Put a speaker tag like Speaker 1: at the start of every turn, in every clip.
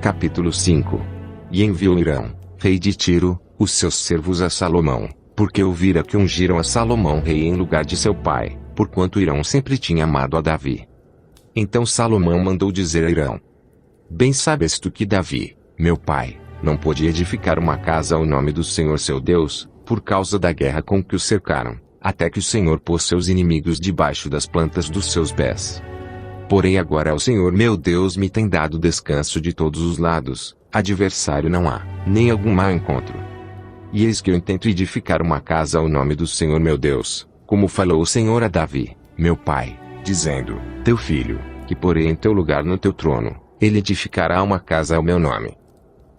Speaker 1: Capítulo 5. E enviou Irão, rei de Tiro, os seus servos a Salomão, porque ouvira que ungiram a Salomão rei em lugar de seu pai, porquanto Irão sempre tinha amado a Davi. Então Salomão mandou dizer a Irão: Bem sabes tu que Davi, meu pai, não pôde edificar uma casa ao nome do Senhor seu Deus, por causa da guerra com que o cercaram, até que o Senhor pôs seus inimigos debaixo das plantas dos seus pés. Porém agora o Senhor meu Deus me tem dado descanso de todos os lados, adversário não há, nem algum mau encontro. E eis que eu intento edificar uma casa ao nome do Senhor meu Deus, como falou o Senhor a Davi, meu pai, dizendo: Teu filho, que porei em teu lugar no teu trono, ele edificará uma casa ao meu nome.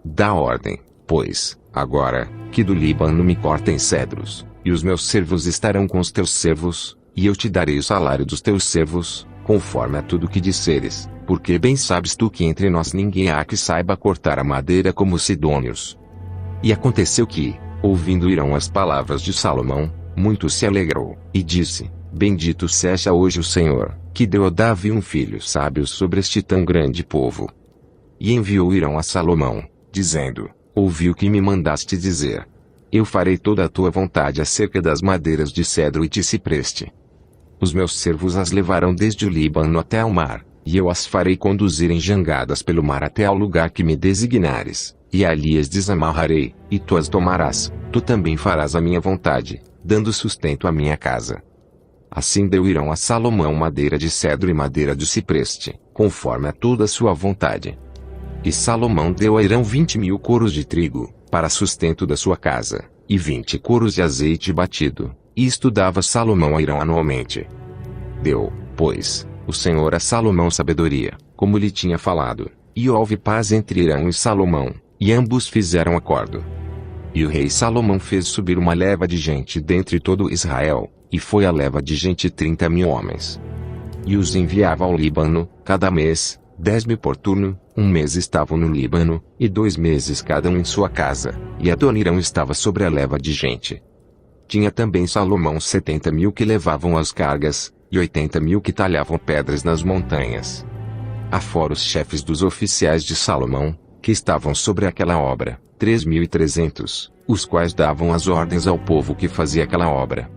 Speaker 1: Dá ordem, pois, agora, que do Líbano me cortem cedros, e os meus servos estarão com os teus servos, e eu te darei o salário dos teus servos, conforme a tudo que disseres, porque bem sabes tu que entre nós ninguém há que saiba cortar a madeira como os sidônios. E aconteceu que, ouvindo Irão as palavras de Salomão, muito se alegrou, e disse: Bendito seja hoje o Senhor, que deu a Davi um filho sábio sobre este tão grande povo. E enviou Irão a Salomão, dizendo: Ouvi o que me mandaste dizer. Eu farei toda a tua vontade acerca das madeiras de cedro e de cipreste. Os meus servos as levarão desde o Líbano até ao mar, e eu as farei conduzir em jangadas pelo mar até ao lugar que me designares, e ali as desamarrarei, e tu as tomarás, tu também farás a minha vontade, dando sustento à minha casa. Assim deu Irão a Salomão madeira de cedro e madeira de cipreste, conforme a toda a sua vontade. E Salomão deu a Irão 20.000 coros de trigo, para sustento da sua casa, e 20 coros de azeite batido, e isto dava Salomão a Irão anualmente. Deu, pois, o Senhor a Salomão sabedoria, como lhe tinha falado, e houve paz entre Irão e Salomão, e ambos fizeram acordo. E o rei Salomão fez subir uma leva de gente dentre todo Israel, e foi a leva de gente 30.000 homens. E os enviava ao Líbano, cada mês, 10.000 por turno, um mês estavam no Líbano, e 2 meses cada um em sua casa, e Adonirão estava sobre a leva de gente. Tinha também Salomão 70.000 que levavam as cargas, e 80.000 que talhavam pedras nas montanhas. Afora os chefes dos oficiais de Salomão, que estavam sobre aquela obra, 3.300, os quais davam as ordens ao povo que fazia aquela obra.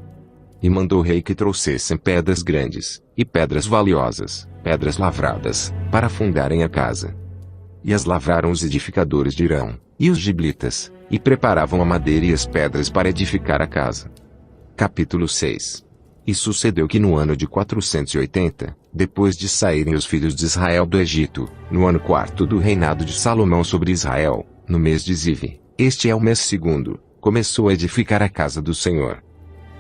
Speaker 1: E mandou o rei que trouxessem pedras grandes, e pedras valiosas, pedras lavradas, para fundarem a casa. E as lavraram os edificadores de Irão, e os giblitas, e preparavam a madeira e as pedras para edificar a casa. Capítulo 6. E sucedeu que no ano de 480, depois de saírem os filhos de Israel do Egito, no ano 4º do reinado de Salomão sobre Israel, no mês de Zive, este é o mês 2º, começou a edificar a casa do Senhor.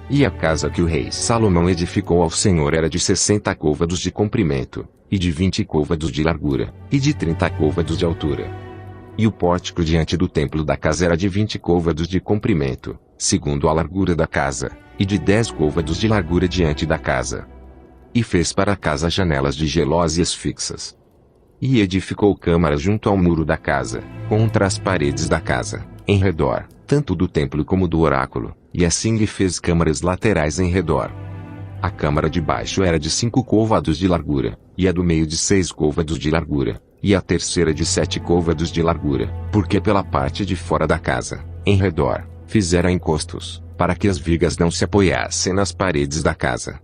Speaker 1: E a casa que o rei Salomão edificou ao Senhor era de 60 côvados de comprimento, e de 20 côvados de largura, e de 30 côvados de altura. E o pórtico diante do templo da casa era de 20 côvados de comprimento, segundo a largura da casa, e de 10 côvados de largura diante da casa. E fez para a casa janelas de gelósias fixas. E edificou câmaras junto ao muro da casa, contra as paredes da casa, em redor, tanto do templo como do oráculo, e assim lhe fez câmaras laterais em redor. A câmara de baixo era de 5 côvados de largura, e a do meio de 6 côvados de largura, e a terceira de 7 côvados de largura, porque pela parte de fora da casa, em redor, fizera encostos, para que as vigas não se apoiassem nas paredes da casa.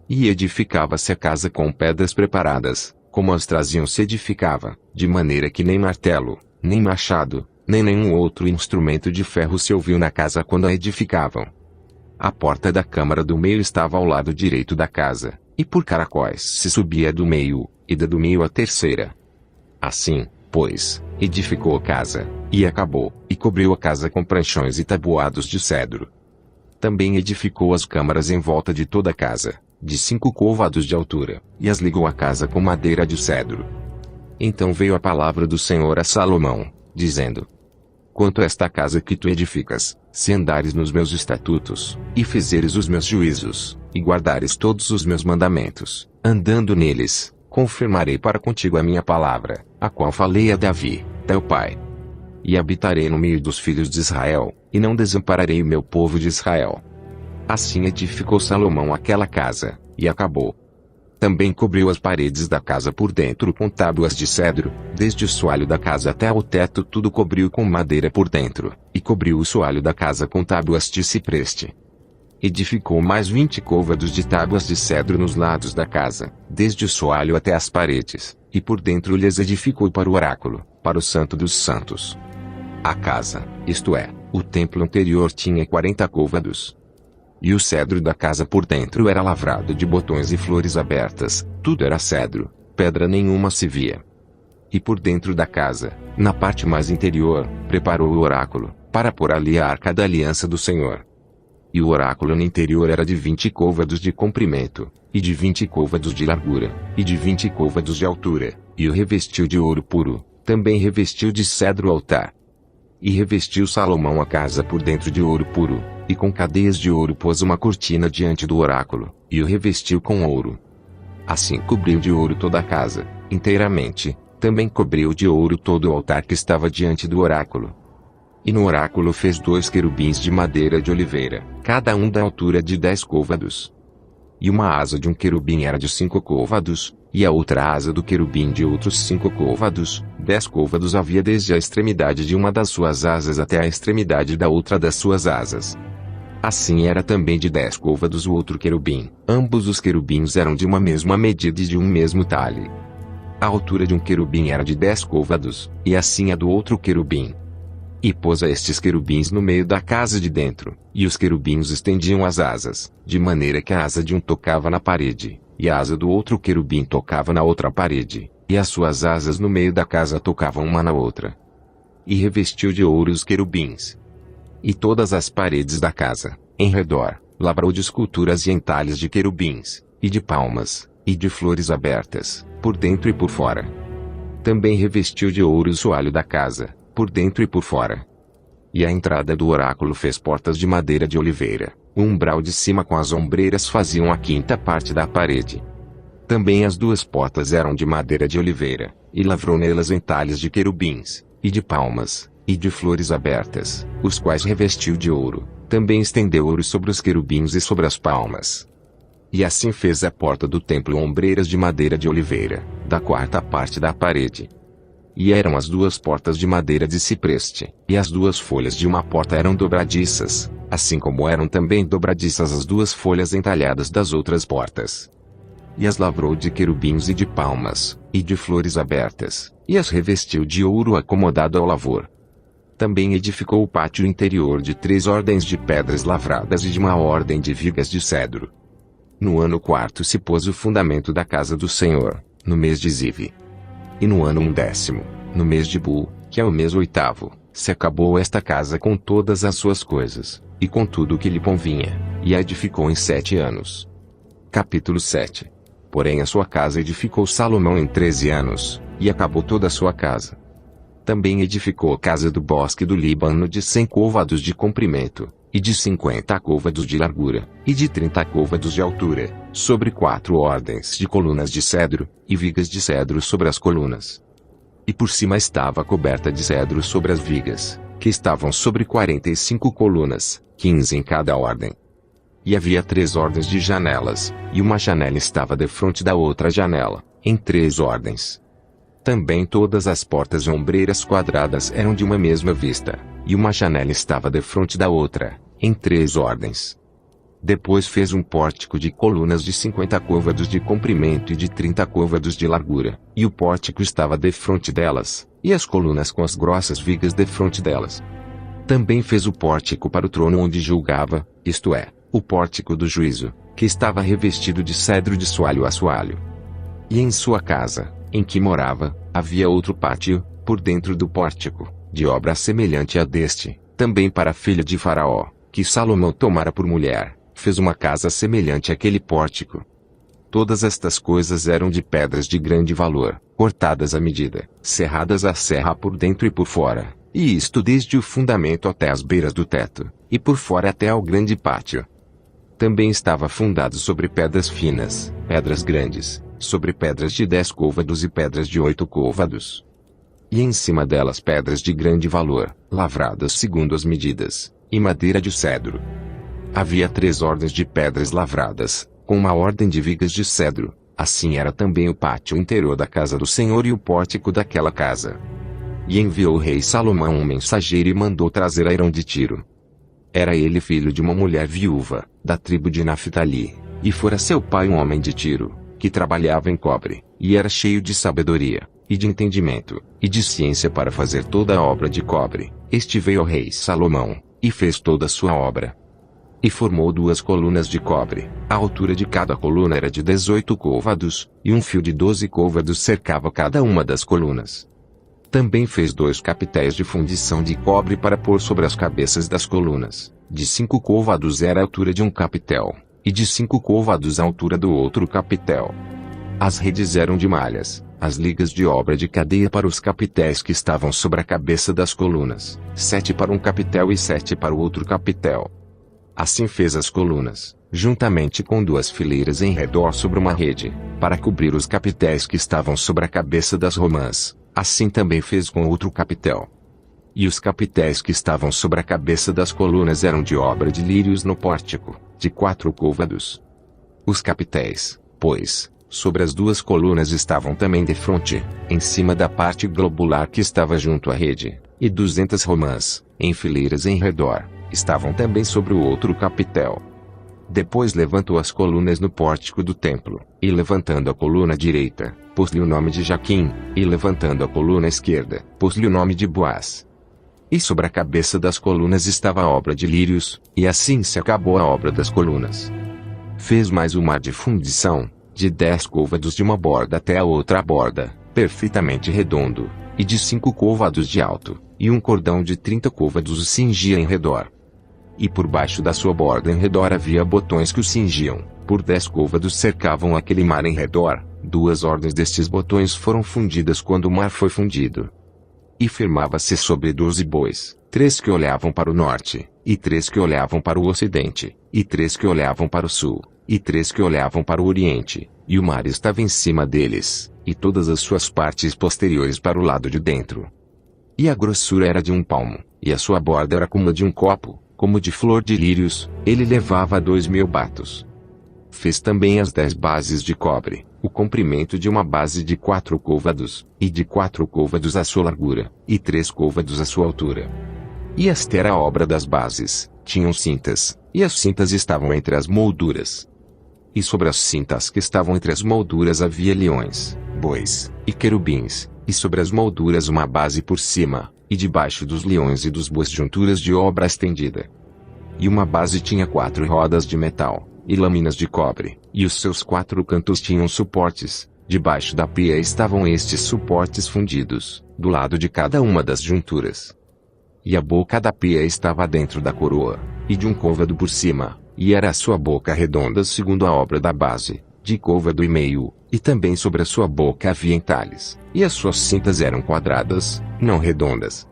Speaker 1: E edificava-se a casa com pedras preparadas, como as traziam se edificava, de maneira que nem martelo, nem machado, nem nenhum outro instrumento de ferro se ouviu na casa quando a edificavam. A porta da câmara do meio estava ao lado direito da casa, e por caracóis se subia do meio, e da do meio a terceira. Assim, pois, edificou a casa, e acabou, e cobriu a casa com pranchões e tabuados de cedro. Também edificou as câmaras em volta de toda a casa, de 5 côvados de altura, e as ligou à casa com madeira de cedro. Então veio a palavra do Senhor a Salomão, dizendo: Quanto a esta casa que tu edificas, se andares nos meus estatutos, e fizeres os meus juízos, e guardares todos os meus mandamentos, andando neles, confirmarei para contigo a minha palavra, a qual falei a Davi, teu pai. E habitarei no meio dos filhos de Israel, e não desampararei o meu povo de Israel. Assim edificou Salomão aquela casa, e acabou. Também cobriu as paredes da casa por dentro com tábuas de cedro, desde o soalho da casa até ao teto tudo cobriu com madeira por dentro, e cobriu o soalho da casa com tábuas de cipreste. Edificou mais 20 côvados de tábuas de cedro nos lados da casa, desde o soalho até as paredes, e por dentro lhes edificou para o oráculo, para o Santo dos Santos. A casa, isto é, o templo anterior tinha 40 côvados. E o cedro da casa por dentro era lavrado de botões e flores abertas, tudo era cedro, pedra nenhuma se via. E por dentro da casa, na parte mais interior, preparou o oráculo, para pôr ali a arca da aliança do Senhor. E o oráculo no interior era de 20 côvados de comprimento, e de 20 côvados de largura, e de 20 côvados de altura, e o revestiu de ouro puro, também revestiu de cedro o altar. E revestiu Salomão a casa por dentro de ouro puro, e com cadeias de ouro pôs uma cortina diante do oráculo, e o revestiu com ouro. Assim cobriu de ouro toda a casa, inteiramente, também cobriu de ouro todo o altar que estava diante do oráculo. E no oráculo fez 2 querubins de madeira de oliveira, cada um da altura de 10 côvados. E uma asa de um querubim era de 5 côvados, e a outra asa do querubim de outros 5 côvados, 10 côvados havia desde a extremidade de uma das suas asas até a extremidade da outra das suas asas. Assim era também de 10 côvados o outro querubim, ambos os querubins eram de uma mesma medida e de um mesmo talhe. A altura de um querubim era de 10 côvados, e assim a do outro querubim. E pôs a estes querubins no meio da casa de dentro, e os querubins estendiam as asas, de maneira que a asa de um tocava na parede, e a asa do outro querubim tocava na outra parede, e as suas asas no meio da casa tocavam uma na outra. E revestiu de ouro os querubins. E todas as paredes da casa, em redor, lavrou de esculturas e entalhes de querubins, e de palmas, e de flores abertas, por dentro e por fora. Também revestiu de ouro o soalho da casa, por dentro e por fora. E a entrada do oráculo fez portas de madeira de oliveira, o umbral de cima com as ombreiras faziam a 5ª parte da parede. Também as 2 portas eram de madeira de oliveira, e lavrou nelas entalhes de querubins, e de palmas, e de flores abertas, os quais revestiu de ouro, também estendeu ouro sobre os querubins e sobre as palmas. E assim fez a porta do templo ombreiras de madeira de oliveira, da 4ª parte da parede. E eram as 2 portas de madeira de cipreste, e as 2 folhas de uma porta eram dobradiças, assim como eram também dobradiças as 2 folhas entalhadas das outras portas. E as lavrou de querubins e de palmas, e de flores abertas, e as revestiu de ouro acomodado ao lavor. Também edificou o pátio interior de 3 ordens de pedras lavradas e de uma ordem de vigas de cedro. No ano 4º se pôs o fundamento da casa do Senhor, no mês de Zive. E no ano 10º, no mês de Bu, que é o mês 8º, se acabou esta casa com todas as suas coisas, e com tudo o que lhe convinha, e a edificou em 7 anos. Capítulo 7. Porém a sua casa edificou Salomão em 13 anos, e acabou toda a sua casa. Também edificou a casa do bosque do Líbano de 100 côvados de comprimento, e de 50 côvados de largura, e de 30 côvados de altura, sobre 4 ordens de colunas de cedro, e vigas de cedro sobre as colunas. E por cima estava coberta de cedro sobre as vigas, que estavam sobre 45 colunas, 15 em cada ordem. E havia 3 ordens de janelas, e uma janela estava defronte da outra janela, em 3 ordens. Também todas as portas e ombreiras quadradas eram de uma mesma vista, e uma janela estava defronte da outra, em 3 ordens. Depois fez um pórtico de colunas de 50 côvados de comprimento e de 30 côvados de largura, e o pórtico estava defronte delas, e as colunas com as grossas vigas defronte delas. Também fez o pórtico para o trono onde julgava, isto é, o pórtico do juízo, que estava revestido de cedro de soalho a soalho. E em sua casa, em que morava, havia outro pátio, por dentro do pórtico, de obra semelhante a deste, também para a filha de Faraó, que Salomão tomara por mulher, fez uma casa semelhante àquele pórtico. Todas estas coisas eram de pedras de grande valor, cortadas à medida, serradas à serra por dentro e por fora, e isto desde o fundamento até as beiras do teto, e por fora até ao grande pátio. Também estava fundado sobre pedras finas, pedras grandes, sobre pedras de 10 côvados e pedras de 8 côvados. E em cima delas pedras de grande valor, lavradas segundo as medidas, e madeira de cedro. Havia 3 ordens de pedras lavradas, com uma ordem de vigas de cedro, assim era também o pátio interior da casa do Senhor e o pórtico daquela casa. E enviou o rei Salomão um mensageiro e mandou trazer Airão de Tiro. Era ele filho de uma mulher viúva, da tribo de Naphtali, e fora seu pai um homem de Tiro, que trabalhava em cobre, e era cheio de sabedoria, e de entendimento, e de ciência para fazer toda a obra de cobre. Este veio ao rei Salomão, e fez toda a sua obra. E formou 2 colunas de cobre, a altura de cada coluna era de 18 côvados, e um fio de 12 côvados cercava cada uma das colunas. Também fez 2 capitéis de fundição de cobre para pôr sobre as cabeças das colunas. De 5 côvados era a altura de um capitel, e de 5 côvados a altura do outro capitel. As redes eram de malhas, as ligas de obra de cadeia para os capitéis que estavam sobre a cabeça das colunas, 7 para um capitel e 7 para o outro capitel. Assim fez as colunas, juntamente com 2 fileiras em redor sobre uma rede, para cobrir os capitéis que estavam sobre a cabeça das romãs. Assim também fez com outro capitel. E os capitéis que estavam sobre a cabeça das colunas eram de obra de lírios no pórtico, de 4 côvados. Os capitéis, pois, sobre as 2 colunas estavam também defronte, em cima da parte globular que estava junto à rede, e 200 romãs, em fileiras em redor, estavam também sobre o outro capitel. Depois levantou as colunas no pórtico do templo, e levantando a coluna direita, pôs-lhe o nome de Jaquim, e levantando a coluna esquerda, pôs-lhe o nome de Boaz. E sobre a cabeça das colunas estava a obra de lírios, e assim se acabou a obra das colunas. Fez mais o mar de fundição, de 10 côvados de uma borda até a outra borda, perfeitamente redondo, e de 5 côvados de alto, e um cordão de 30 côvados o cingia em redor. E por baixo da sua borda em redor havia botões que o cingiam, por 10 côvados cercavam aquele mar em redor. 2 ordens destes botões foram fundidas quando o mar foi fundido. E firmava-se sobre 12 bois, 3 que olhavam para o norte, e 3 que olhavam para o ocidente, e 3 que olhavam para o sul, e 3 que olhavam para o oriente, e o mar estava em cima deles, e todas as suas partes posteriores para o lado de dentro. E a grossura era de 1 palmo, e a sua borda era como a de um copo, como de flor de lírios. Ele levava 2.000 batos. Fez também as 10 bases de cobre, o comprimento de uma base de 4 côvados, e de 4 côvados a sua largura, e 3 côvados a sua altura. E esta era a obra das bases, tinham cintas, e as cintas estavam entre as molduras. E sobre as cintas que estavam entre as molduras havia leões, bois, e querubins, e sobre as molduras uma base por cima, e debaixo dos leões e dos bois junturas de obra estendida. E uma base tinha 4 rodas de metal, e lâminas de cobre, e os seus 4 cantos tinham suportes. Debaixo da pia estavam estes suportes fundidos, do lado de cada uma das junturas. E a boca da pia estava dentro da coroa, e de um côvado por cima, e era a sua boca redonda segundo a obra da base, de côvado e meio, e também sobre a sua boca havia entalhes, e as suas cintas eram quadradas, não redondas.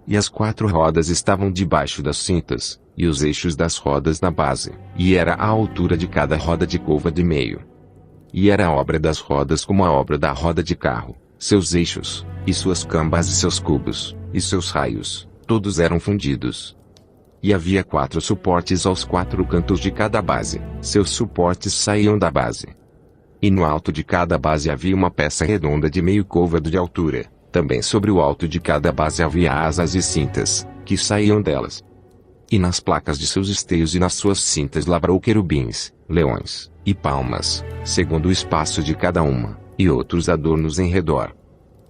Speaker 1: E as 4 rodas estavam debaixo das cintas, e os eixos das rodas na base, e era a altura de cada roda de côvado e meio. E era a obra das rodas como a obra da roda de carro, seus eixos, e suas cambas e seus cubos, e seus raios, todos eram fundidos. E havia 4 suportes aos 4 cantos de cada base, seus suportes saíam da base. E no alto de cada base havia uma peça redonda de meio côvado de altura, também sobre o alto de cada base havia asas e cintas, que saíam delas. E nas placas de seus esteios e nas suas cintas lavrou querubins, leões, e palmas, segundo o espaço de cada uma, e outros adornos em redor.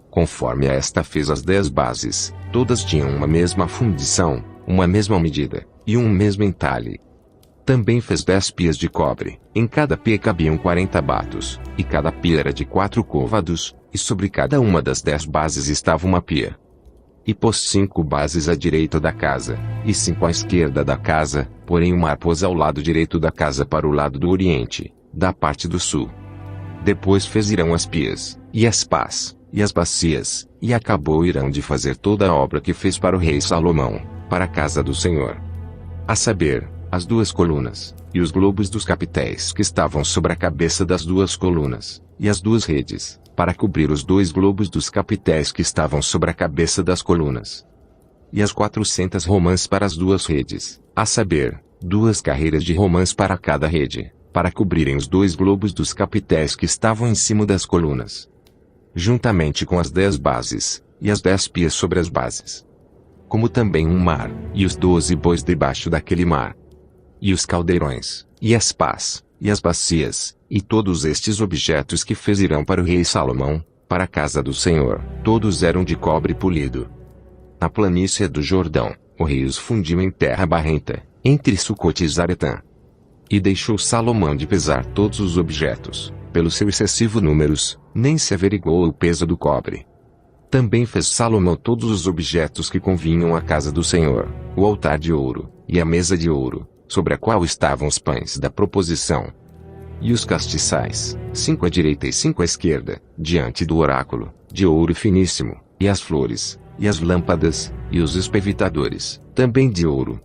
Speaker 1: Conforme a esta fez as 10 bases, todas tinham uma mesma fundição, uma mesma medida, e um mesmo entalhe. Também fez 10 pias de cobre, em cada pia cabiam 40 batos, e cada pia era de 4 côvados, e sobre cada uma das 10 bases estava uma pia. E pôs 5 bases à direita da casa, e 5 à esquerda da casa, porém o mar pôs ao lado direito da casa para o lado do oriente, da parte do sul. Depois fez Irão as pias, e as pás, e as bacias, e acabou Irão de fazer toda a obra que fez para o rei Salomão, para a casa do Senhor. A saber, as 2 colunas, e os globos dos capitéis que estavam sobre a cabeça das 2 colunas, e as 2 redes, para cobrir os 2 globos dos capitéis que estavam sobre a cabeça das colunas. E as 400 romãs para as 2 redes, a saber, 2 carreiras de romãs para cada rede, para cobrirem os 2 globos dos capitéis que estavam em cima das colunas, juntamente com as 10 bases, e as 10 pias sobre as bases, como também um mar, e os 12 bois debaixo daquele mar, e os caldeirões, e as pás, e as bacias, e todos estes objetos que fez irão para o rei Salomão, para a casa do Senhor, todos eram de cobre polido. Na planície do Jordão, o rei os fundiu em terra barrenta, entre Sucote e Zaretã. E deixou Salomão de pesar todos os objetos, pelo seu excessivo números, nem se averiguou o peso do cobre. Também fez Salomão todos os objetos que convinham à casa do Senhor, o altar de ouro, e a mesa de ouro, sobre a qual estavam os pães da proposição, e os castiçais, 5 à direita e 5 à esquerda, diante do oráculo, de ouro finíssimo, e as flores, e as lâmpadas, e os espevitadores, também de ouro,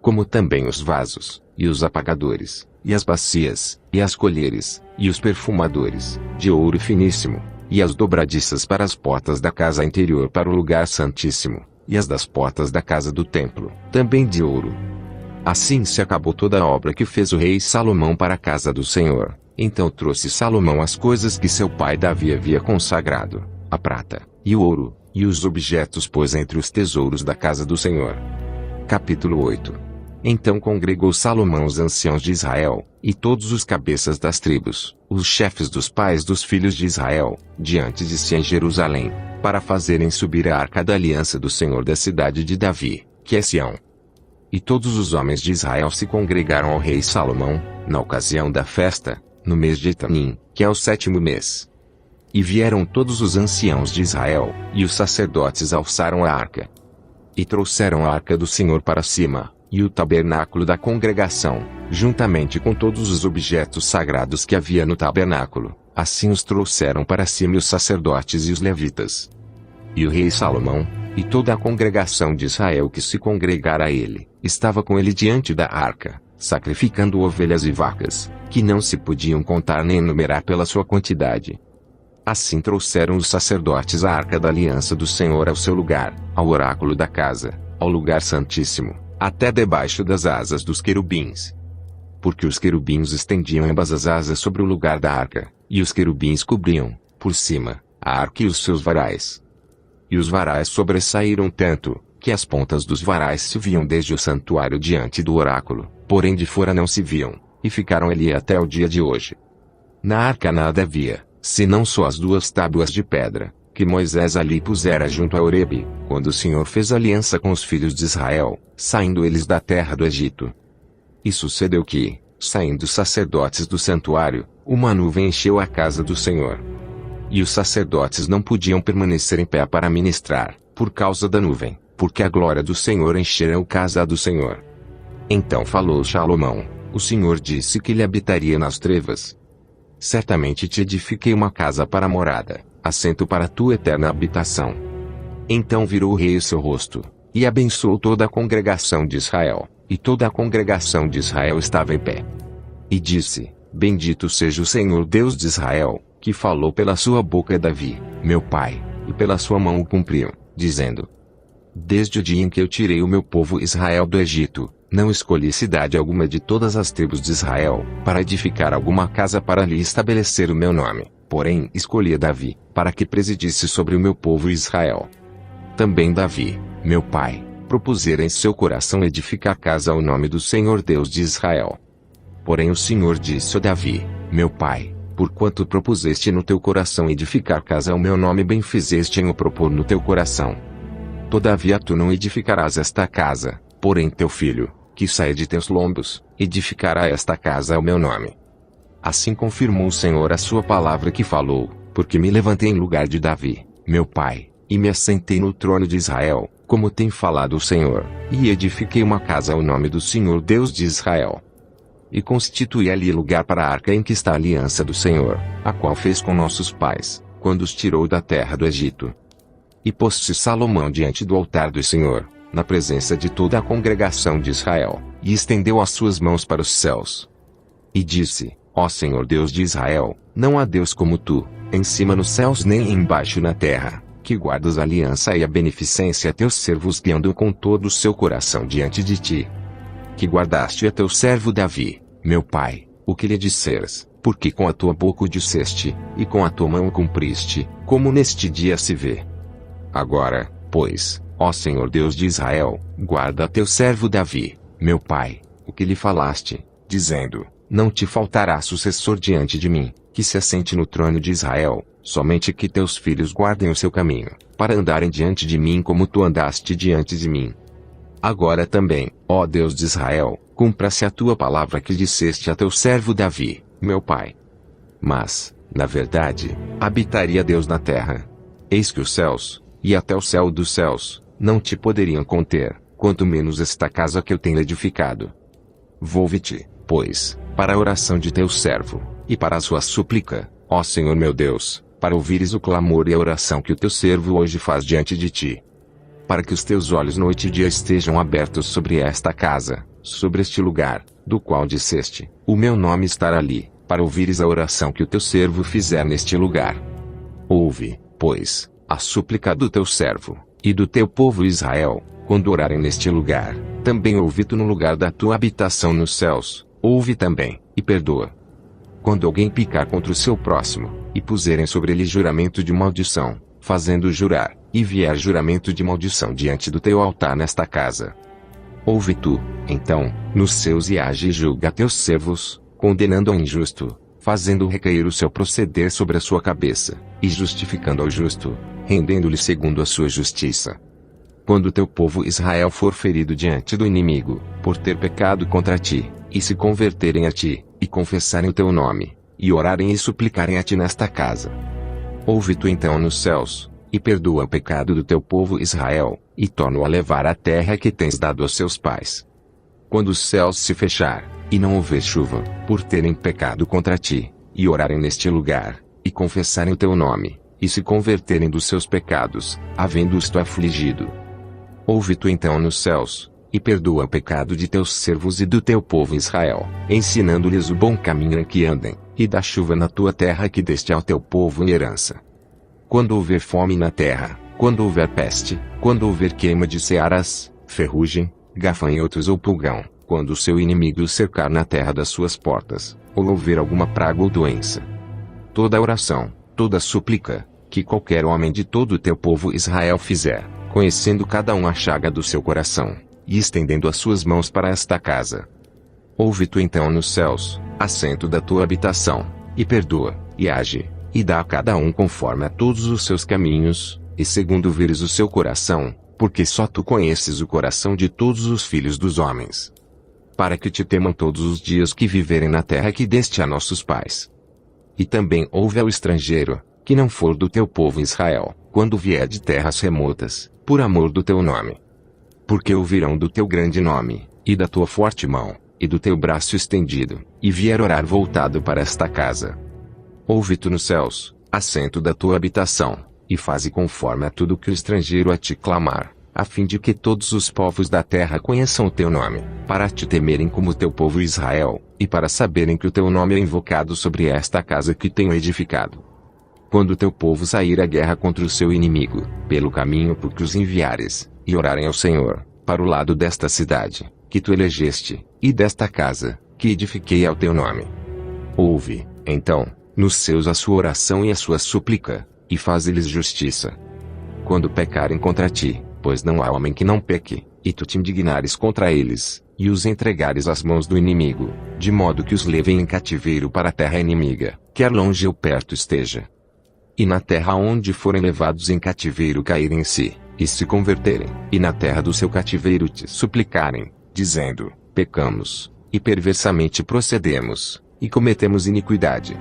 Speaker 1: como também os vasos, e os apagadores, e as bacias, e as colheres, e os perfumadores, de ouro finíssimo, e as dobradiças para as portas da casa interior para o lugar santíssimo, e as das portas da casa do templo, também de ouro. Assim se acabou toda a obra que fez o rei Salomão para a casa do Senhor. Então trouxe Salomão as coisas que seu pai Davi havia consagrado, a prata, e o ouro, e os objetos pôs entre os tesouros da casa do Senhor. Capítulo 8. Então congregou Salomão os anciãos de Israel, e todos os cabeças das tribos, os chefes dos pais dos filhos de Israel, diante de si em Jerusalém, para fazerem subir a arca da aliança do Senhor da cidade de Davi, que é Sião. E todos os homens de Israel se congregaram ao rei Salomão, na ocasião da festa, no mês de Etanim, que é o 7º mês. E vieram todos os anciãos de Israel, e os sacerdotes alçaram a arca. E trouxeram a arca do Senhor para cima, e o tabernáculo da congregação, juntamente com todos os objetos sagrados que havia no tabernáculo, assim os trouxeram para cima os sacerdotes e os levitas. E o rei Salomão, e toda a congregação de Israel que se congregara a ele, estava com ele diante da arca, sacrificando ovelhas e vacas, que não se podiam contar nem enumerar pela sua quantidade. Assim trouxeram os sacerdotes a arca da aliança do Senhor ao seu lugar, ao oráculo da casa, ao lugar santíssimo, até debaixo das asas dos querubins. Porque os querubins estendiam ambas as asas sobre o lugar da arca, e os querubins cobriam, por cima, a arca e os seus varais. E os varais sobressaíram tanto, que as pontas dos varais se viam desde o santuário diante do oráculo, porém de fora não se viam, e ficaram ali até o dia de hoje. Na arca nada havia, senão só as 2 tábuas de pedra, que Moisés ali pusera junto a Horebe, quando o Senhor fez aliança com os filhos de Israel, saindo eles da terra do Egito. E sucedeu que, saindo os sacerdotes do santuário, uma nuvem encheu a casa do Senhor. E os sacerdotes não podiam permanecer em pé para ministrar, por causa da nuvem, porque a glória do Senhor enchera a casa do Senhor. Então falou Salomão, o Senhor disse que lhe habitaria nas trevas. Certamente te edifiquei uma casa para morada, assento para tua eterna habitação. Então virou o rei o seu rosto, e abençoou toda a congregação de Israel, e toda a congregação de Israel estava em pé. E disse, bendito seja o Senhor Deus de Israel, que falou pela sua boca a Davi, meu pai, e pela sua mão o cumpriu, dizendo, desde o dia em que eu tirei o meu povo Israel do Egito, não escolhi cidade alguma de todas as tribos de Israel, para edificar alguma casa para lhe estabelecer o meu nome, porém escolhi a Davi, para que presidisse sobre o meu povo Israel. Também Davi, meu pai, propusera em seu coração edificar casa ao nome do Senhor Deus de Israel. Porém o Senhor disse a Davi, meu pai, porquanto propuseste no teu coração edificar casa ao meu nome, bem fizeste em o propor no teu coração. Todavia tu não edificarás esta casa, porém teu filho, que sai de teus lombos, edificará esta casa ao meu nome. Assim confirmou o Senhor a sua palavra que falou, porque me levantei em lugar de Davi, meu pai, e me assentei no trono de Israel, como tem falado o Senhor, e edifiquei uma casa ao nome do Senhor Deus de Israel. E constituí ali lugar para a arca em que está a aliança do Senhor, a qual fez com nossos pais, quando os tirou da terra do Egito. E pôs-se Salomão diante do altar do Senhor, na presença de toda a congregação de Israel, e estendeu as suas mãos para os céus. E disse, ó Senhor Deus de Israel, não há Deus como tu, em cima nos céus nem embaixo na terra, que guardas a aliança e a beneficência a teus servos que andam com todo o seu coração diante de ti. Que guardaste a teu servo Davi, meu pai, o que lhe disseres, porque com a tua boca o disseste, e com a tua mão o cumpriste, como neste dia se vê. Agora, pois, ó Senhor Deus de Israel, guarda teu servo Davi, meu pai, o que lhe falaste, dizendo, não te faltará sucessor diante de mim, que se assente no trono de Israel, somente que teus filhos guardem o seu caminho, para andarem diante de mim como tu andaste diante de mim. Agora também, ó Deus de Israel, cumpra-se a tua palavra que disseste a teu servo Davi, meu pai. Mas, na verdade, habitaria Deus na terra. Eis que os céus, e até o céu dos céus, não te poderiam conter, quanto menos esta casa que eu tenho edificado. Volve-te, pois, para a oração de teu servo, e para a sua súplica, ó Senhor meu Deus, para ouvires o clamor e a oração que o teu servo hoje faz diante de ti. Para que os teus olhos noite e dia estejam abertos sobre esta casa, sobre este lugar, do qual disseste, o meu nome estará ali, para ouvires a oração que o teu servo fizer neste lugar. Ouve, pois, a súplica do teu servo, e do teu povo Israel, quando orarem neste lugar, também ouve tu no lugar da tua habitação nos céus, ouve também, e perdoa. Quando alguém picar contra o seu próximo, e puserem sobre ele juramento de maldição, fazendo jurar, e vier juramento de maldição diante do teu altar nesta casa. Ouve tu, então, nos seus e age e julga teus servos, condenando ao injusto, fazendo recair o seu proceder sobre a sua cabeça, e justificando ao justo, rendendo-lhe segundo a sua justiça. Quando teu povo Israel for ferido diante do inimigo, por ter pecado contra ti, e se converterem a ti, e confessarem o teu nome, e orarem e suplicarem a ti nesta casa. Ouve tu então nos céus, e perdoa o pecado do teu povo Israel, e torna-o a levar a terra que tens dado aos seus pais. Quando os céus se fechar, e não houver chuva, por terem pecado contra ti, e orarem neste lugar, e confessarem o teu nome, e se converterem dos seus pecados, havendo-os tu afligido. Ouve tu então nos céus, e perdoa o pecado de teus servos e do teu povo Israel, ensinando-lhes o bom caminho em que andem, e dá chuva na tua terra que deste ao teu povo em herança. Quando houver fome na terra, quando houver peste, quando houver queima de searas, ferrugem, gafanhotos ou pulgão, quando o seu inimigo o cercar na terra das suas portas, ou houver alguma praga ou doença. Toda oração, toda súplica, que qualquer homem de todo o teu povo Israel fizer, conhecendo cada um a chaga do seu coração, e estendendo as suas mãos para esta casa. Ouve tu então nos céus, assento da tua habitação, e perdoa, e age, e dá a cada um conforme a todos os seus caminhos, e segundo vires o seu coração, porque só tu conheces o coração de todos os filhos dos homens. Para que te temam todos os dias que viverem na terra que deste a nossos pais. E também ouve ao estrangeiro, que não for do teu povo Israel, quando vier de terras remotas, por amor do teu nome. Porque ouvirão do teu grande nome, e da tua forte mão, e do teu braço estendido, e vier orar voltado para esta casa. Ouve tu nos céus, assento da tua habitação, e faze conforme a tudo que o estrangeiro a te clamar, a fim de que todos os povos da terra conheçam o teu nome, para te temerem como teu povo Israel, e para saberem que o teu nome é invocado sobre esta casa que tenho edificado. Quando o teu povo sair à guerra contra o seu inimigo, pelo caminho por que os enviares, e orarem ao Senhor, para o lado desta cidade, que tu elegeste, e desta casa, que edifiquei ao teu nome. Ouve, então, nos seus a sua oração e a sua súplica, e faze-lhes justiça. Quando pecarem contra ti, pois não há homem que não peque, e tu te indignares contra eles, e os entregares às mãos do inimigo, de modo que os levem em cativeiro para a terra inimiga, quer longe ou perto esteja. E na terra onde forem levados em cativeiro caírem em si, e se converterem, e na terra do seu cativeiro te suplicarem, dizendo, pecamos, e perversamente procedemos, e cometemos iniquidade.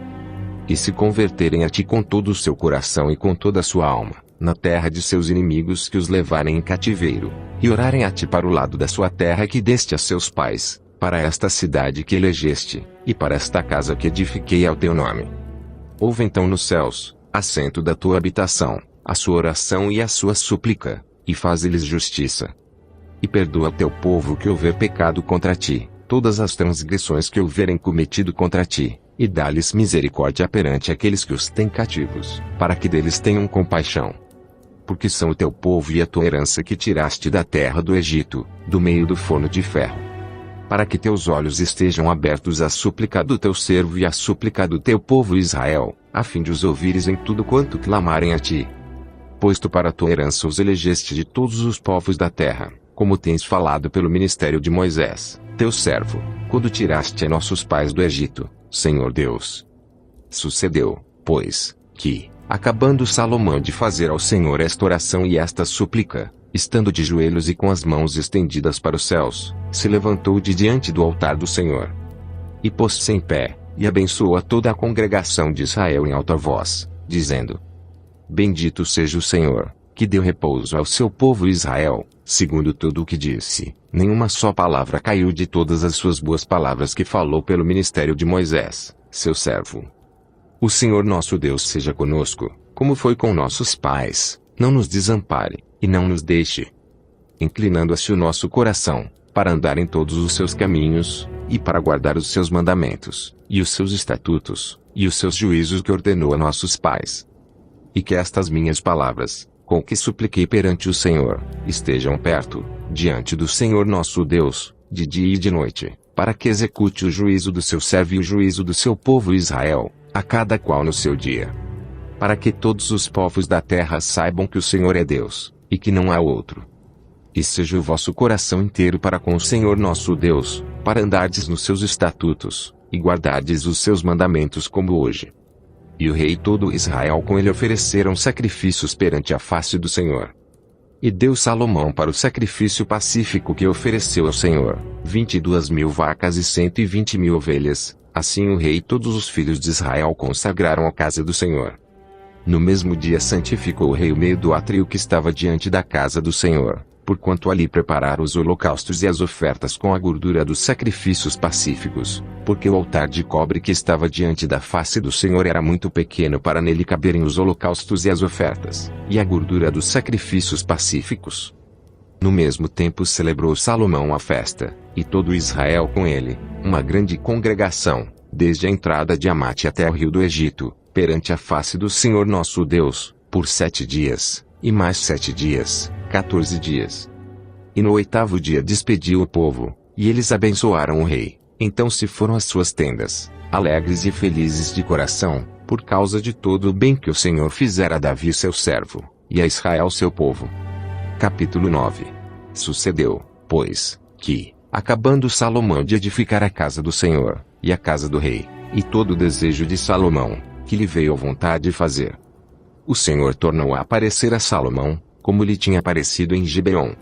Speaker 1: E se converterem a ti com todo o seu coração e com toda a sua alma, na terra de seus inimigos que os levarem em cativeiro, e orarem a ti para o lado da sua terra que deste a seus pais, para esta cidade que elegeste, e para esta casa que edifiquei ao teu nome. Ouve então nos céus, assento da tua habitação, a sua oração e a sua súplica, e faze-lhes justiça. E perdoa teu povo que houver pecado contra ti, todas as transgressões que houverem cometido contra ti, e dá-lhes misericórdia perante aqueles que os têm cativos, para que deles tenham compaixão. Porque são o teu povo e a tua herança que tiraste da terra do Egito, do meio do forno de ferro. para que teus olhos estejam abertos à súplica do teu servo e à súplica do teu povo Israel, a fim de os ouvires em tudo quanto clamarem a ti. Pois tu para a tua herança os elegeste de todos os povos da terra, como tens falado pelo ministério de Moisés, teu servo, quando tiraste a nossos pais do Egito, Senhor Deus. Sucedeu, pois, que, acabando Salomão de fazer ao Senhor esta oração e esta súplica, estando de joelhos e com as mãos estendidas para os céus, se levantou de diante do altar do Senhor. E pôs-se em pé, e abençoou a toda a congregação de Israel em alta voz, dizendo: Bendito seja o Senhor, que deu repouso ao seu povo Israel, segundo tudo o que disse. Nenhuma só palavra caiu de todas as suas boas palavras que falou pelo ministério de Moisés, seu servo. O Senhor nosso Deus seja conosco, como foi com nossos pais, não nos desampare, e não nos deixe. Inclinando-se o nosso coração, para andar em todos os seus caminhos, e para guardar os seus mandamentos, e os seus estatutos, e os seus juízos que ordenou a nossos pais. E que estas minhas palavras, com que supliquei perante o Senhor, estejam perto, diante do Senhor nosso Deus, de dia e de noite, para que execute o juízo do seu servo e o juízo do seu povo Israel, a cada qual no seu dia. Para que todos os povos da terra saibam que o Senhor é Deus, e que não há outro. E seja o vosso coração inteiro para com o Senhor nosso Deus, para andardes nos seus estatutos, e guardardes os seus mandamentos como hoje. E o rei e todo Israel com ele ofereceram sacrifícios perante a face do Senhor. E deu Salomão para o sacrifício pacífico que ofereceu ao Senhor, 22.000 vacas e 120.000 ovelhas, assim o rei e todos os filhos de Israel consagraram a casa do Senhor. No mesmo dia santificou o rei o meio do átrio que estava diante da casa do Senhor, porquanto ali preparara os holocaustos e as ofertas com a gordura dos sacrifícios pacíficos, porque o altar de cobre que estava diante da face do Senhor era muito pequeno para nele caberem os holocaustos e as ofertas, e a gordura dos sacrifícios pacíficos. No mesmo tempo celebrou Salomão a festa, e todo Israel com ele, uma grande congregação, desde a entrada de Amate até o rio do Egito, perante a face do Senhor nosso Deus, por 7 dias, e mais 7 dias, 14 dias. E no 8º dia despediu o povo, e eles abençoaram o rei. Então se foram às suas tendas, alegres e felizes de coração, por causa de todo o bem que o Senhor fizera a Davi seu servo, e a Israel seu povo. Capítulo 9. Sucedeu, pois, que, acabando Salomão de edificar a casa do Senhor, e a casa do rei, e todo o desejo de Salomão, que lhe veio à vontade fazer, o Senhor tornou a aparecer a Salomão, como lhe tinha aparecido em Gibeon.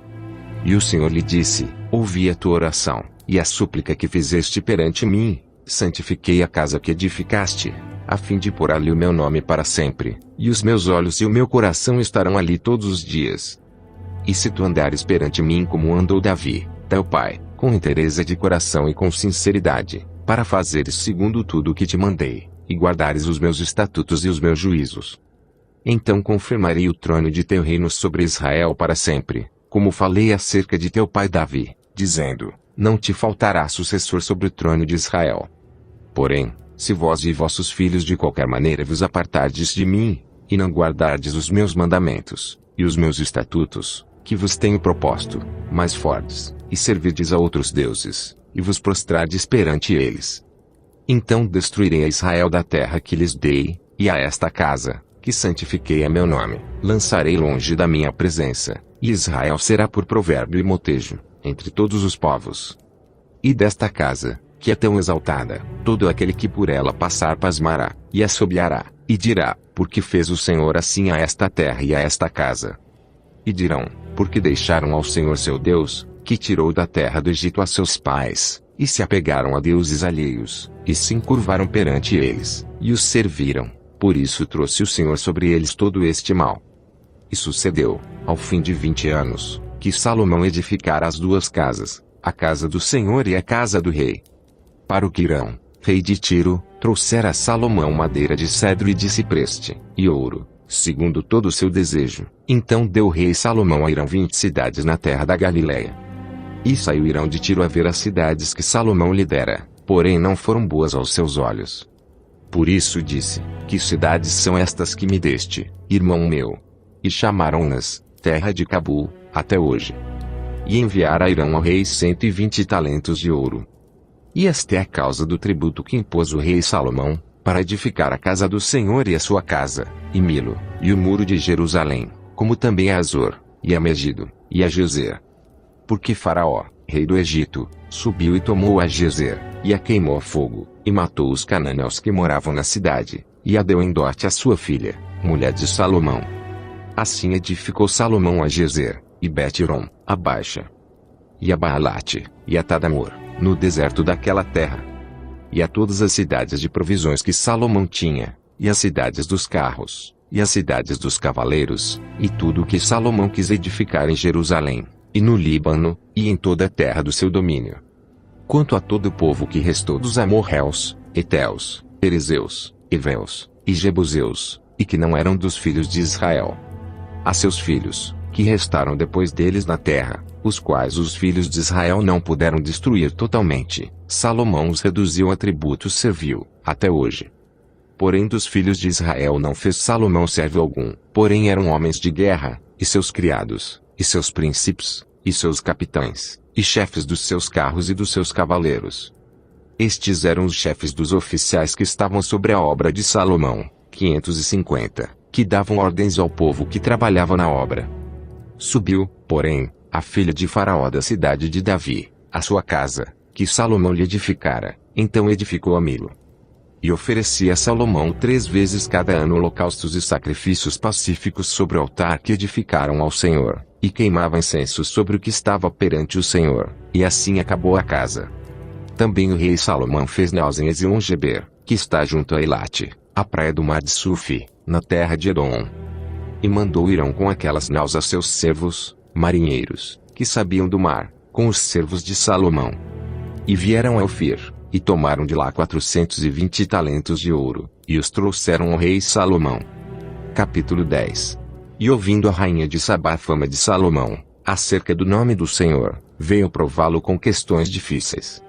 Speaker 1: E o Senhor lhe disse: Ouvi a tua oração, e a súplica que fizeste perante mim, santifiquei a casa que edificaste, a fim de pôr ali o meu nome para sempre, e os meus olhos e o meu coração estarão ali todos os dias. E se tu andares perante mim como andou Davi, teu pai, com inteireza de coração e com sinceridade, para fazeres segundo tudo o que te mandei, e guardares os meus estatutos e os meus juízos, então confirmarei o trono de teu reino sobre Israel para sempre, como falei acerca de teu pai Davi, dizendo: Não te faltará sucessor sobre o trono de Israel. Porém, se vós e vossos filhos de qualquer maneira vos apartardes de mim, e não guardardes os meus mandamentos, e os meus estatutos, que vos tenho proposto, mais fortes, e servirdes a outros deuses, e vos prostrardes perante eles, então destruirei a Israel da terra que lhes dei, e a esta casa, que santifiquei a meu nome, lançarei longe da minha presença, e Israel será por provérbio e motejo, entre todos os povos. E desta casa, que é tão exaltada, todo aquele que por ela passar pasmará, e assobiará, e dirá: Porque fez o Senhor assim a esta terra e a esta casa? E dirão: Porque deixaram ao Senhor seu Deus, que tirou da terra do Egito a seus pais, e se apegaram a deuses alheios, e se encurvaram perante eles, e os serviram. Por isso trouxe o Senhor sobre eles todo este mal. E sucedeu, ao fim de 20 anos, que Salomão edificara as 2 casas, a casa do Senhor e a casa do rei. Para o Quirão, rei de Tiro, trouxera Salomão madeira de cedro e de cipreste, e ouro, segundo todo o seu desejo. Então deu o rei Salomão a Irão 20 cidades na terra da Galileia. E saiu Irão de Tiro a ver as cidades que Salomão lhe dera, porém não foram boas aos seus olhos. Por isso disse: Que cidades são estas que me deste, irmão meu? E chamaram-nas Terra de Cabul, até hoje. e enviara a Irão ao rei 120 talentos de ouro. E esta é a causa do tributo que impôs o rei Salomão, para edificar a casa do Senhor e a sua casa, e Milo, e o muro de Jerusalém, como também a Azor, e a Megido, e a Gezer. Porque Faraó, rei do Egito, subiu e tomou a Gezer, e a queimou a fogo, e matou os cananeus que moravam na cidade, e a deu em dote à sua filha, mulher de Salomão. Assim edificou Salomão a Gezer, e Bet-Horon, a Baixa, e a Baalate, e a Tadamor, no deserto daquela terra. E a todas as cidades de provisões que Salomão tinha, e as cidades dos carros, e as cidades dos cavaleiros, e tudo o que Salomão quis edificar em Jerusalém, e no Líbano, e em toda a terra do seu domínio. Quanto a todo o povo que restou dos amorreus, heteus, perizeus, heveus, e jebuseus, e que não eram dos filhos de Israel, a seus filhos, que restaram depois deles na terra, os quais os filhos de Israel não puderam destruir totalmente, Salomão os reduziu a tributos servil, até hoje. Porém dos filhos de Israel não fez Salomão servo algum, porém eram homens de guerra, e seus criados, e seus príncipes, e seus capitães, e chefes dos seus carros e dos seus cavaleiros. Estes eram os chefes dos oficiais que estavam sobre a obra de Salomão, 550, que davam ordens ao povo que trabalhava na obra. Subiu, porém, a filha de Faraó da cidade de Davi, a sua casa, que Salomão lhe edificara, então edificou a Milo. E oferecia a Salomão 3 vezes cada ano holocaustos e sacrifícios pacíficos sobre o altar que edificaram ao Senhor, e queimava incenso sobre o que estava perante o Senhor, e assim acabou a casa. Também o rei Salomão fez naus em Ezion-Geber, que está junto a Elate, a praia do mar de Sufi, na terra de Edom. E mandou Irão com aquelas naus a seus servos, marinheiros, que sabiam do mar, com os servos de Salomão. E vieram a Ofir, e tomaram de lá 420 talentos de ouro, e os trouxeram ao rei Salomão. Capítulo 10. E ouvindo a rainha de Sabá a fama de Salomão, acerca do nome do Senhor, veio prová-lo com questões difíceis.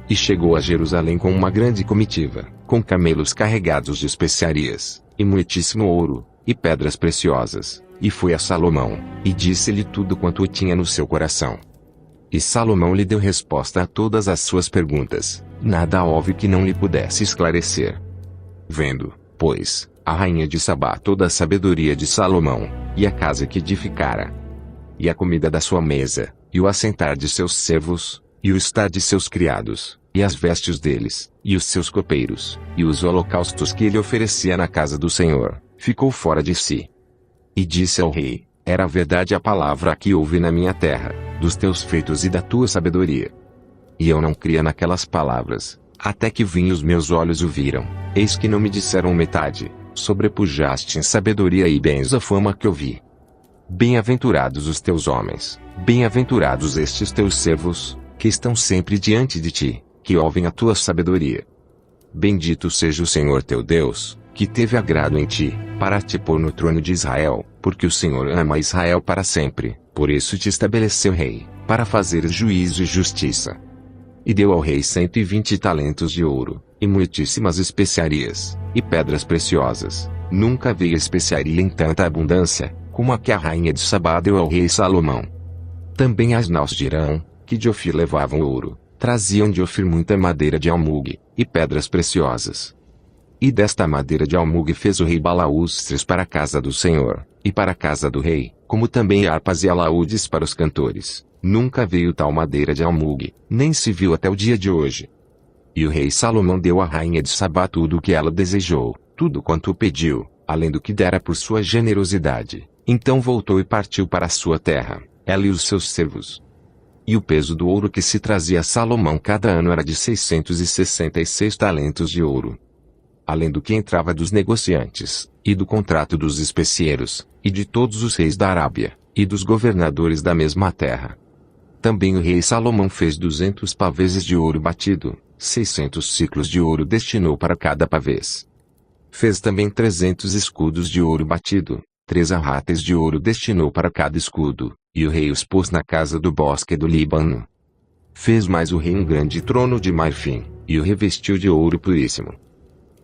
Speaker 1: E chegou a Jerusalém com uma grande comitiva, com camelos carregados de especiarias, e muitíssimo ouro, e pedras preciosas, e foi a Salomão, e disse-lhe tudo quanto tinha no seu coração. E Salomão lhe deu resposta a todas as suas perguntas, nada houve que não lhe pudesse esclarecer. Vendo, pois, a rainha de Sabá toda a sabedoria de Salomão, e a casa que edificara, e a comida da sua mesa, e o assentar de seus servos, e o estar de seus criados, e as vestes deles, e os seus copeiros, e os holocaustos que ele oferecia na casa do Senhor, ficou fora de si. E disse ao rei: era verdade a palavra que ouvi na minha terra, dos teus feitos e da tua sabedoria. E eu não cria naquelas palavras, até que vim e os meus olhos o viram, eis que não me disseram metade, sobrepujaste em sabedoria e bens a fama que ouvi. Bem-aventurados os teus homens, bem-aventurados estes teus servos, que estão sempre diante de ti, que ouvem a tua sabedoria. Bendito seja o Senhor teu Deus, que teve agrado em ti, para te pôr no trono de Israel, porque o Senhor ama Israel para sempre, por isso te estabeleceu rei, para fazeres juízo e justiça. E deu ao rei 120 talentos de ouro, e muitíssimas especiarias, e pedras preciosas. Nunca veio especiaria em tanta abundância, como a que a rainha de Sabá deu ao rei Salomão. Também as naus de Irão, que de Ofir levavam ouro, traziam de Ofir muita madeira de almugue, e pedras preciosas. E desta madeira de almugue fez o rei balaústres para a casa do Senhor, e para a casa do rei, como também harpas e alaúdes para os cantores. Nunca veio tal madeira de almugue, nem se viu até o dia de hoje. E o rei Salomão deu à rainha de Sabá tudo o que ela desejou, tudo quanto pediu, além do que dera por sua generosidade. Então voltou e partiu para a sua terra, ela e os seus servos. E o peso do ouro que se trazia a Salomão cada ano era de 666 talentos de ouro. Além do que entrava dos negociantes, e do contrato dos especieiros, e de todos os reis da Arábia, e dos governadores da mesma terra. Também o rei Salomão fez 200 pavês de ouro batido, 600 ciclos de ouro destinou para cada pavês. Fez também 300 escudos de ouro batido, 3 arrates de ouro destinou para cada escudo, e o rei os pôs na casa do bosque do Líbano. Fez mais o rei um grande trono de marfim, e o revestiu de ouro puríssimo.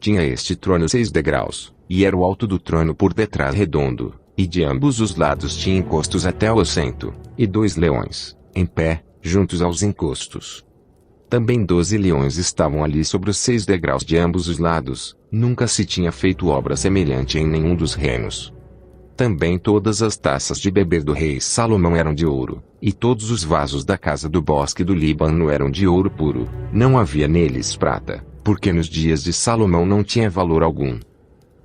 Speaker 1: Tinha este trono 6 degraus, e era o alto do trono por detrás redondo, e de ambos os lados tinha encostos até o assento, e 2 leões, em pé, juntos aos encostos. Também 12 leões estavam ali sobre os 6 degraus de ambos os lados, nunca se tinha feito obra semelhante em nenhum dos reinos. Também todas as taças de beber do rei Salomão eram de ouro, e todos os vasos da casa do bosque do Líbano eram de ouro puro, não havia neles prata, porque nos dias de Salomão não tinha valor algum.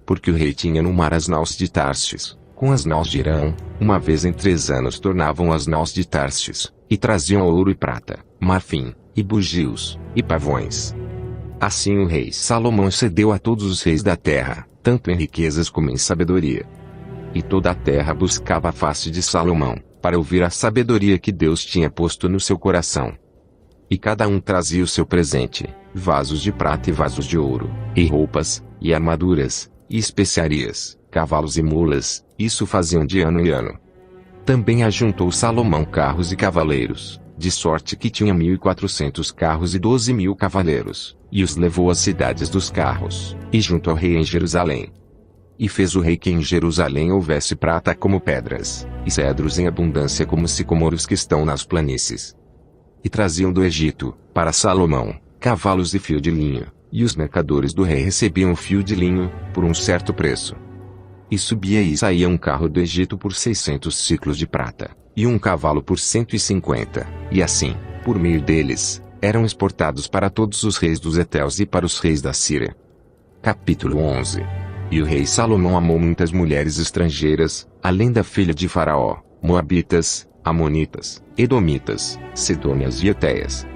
Speaker 1: Porque o rei tinha no mar as naus de Tarsis, com as naus de Irão, uma vez em 3 anos tornavam as naus de Tarsis, e traziam ouro e prata, marfim, e bugios, e pavões. Assim o rei Salomão excedeu a todos os reis da terra, tanto em riquezas como em sabedoria. E toda a terra buscava a face de Salomão, para ouvir a sabedoria que Deus tinha posto no seu coração. E cada um trazia o seu presente, vasos de prata e vasos de ouro, e roupas, e armaduras, e especiarias, cavalos e mulas, isso faziam de ano em ano. Também ajuntou Salomão carros e cavaleiros, de sorte que tinha 1.400 carros e 12.000 cavaleiros, e os levou às cidades dos carros, e junto ao rei em Jerusalém. E fez o rei que em Jerusalém houvesse prata como pedras, e cedros em abundância como sicomoros que estão nas planícies. E traziam do Egito, para Salomão, cavalos e fio de linho, e os mercadores do rei recebiam o fio de linho, por um certo preço. E subia e saía um carro do Egito por 600 siclos de prata, e um cavalo por 150, e assim, por meio deles, eram exportados para todos os reis dos Heteus e para os reis da Síria. Capítulo 11. E o rei Salomão amou muitas mulheres estrangeiras, além da filha de Faraó, Moabitas, Amonitas, Edomitas, Sidônias e Etéias.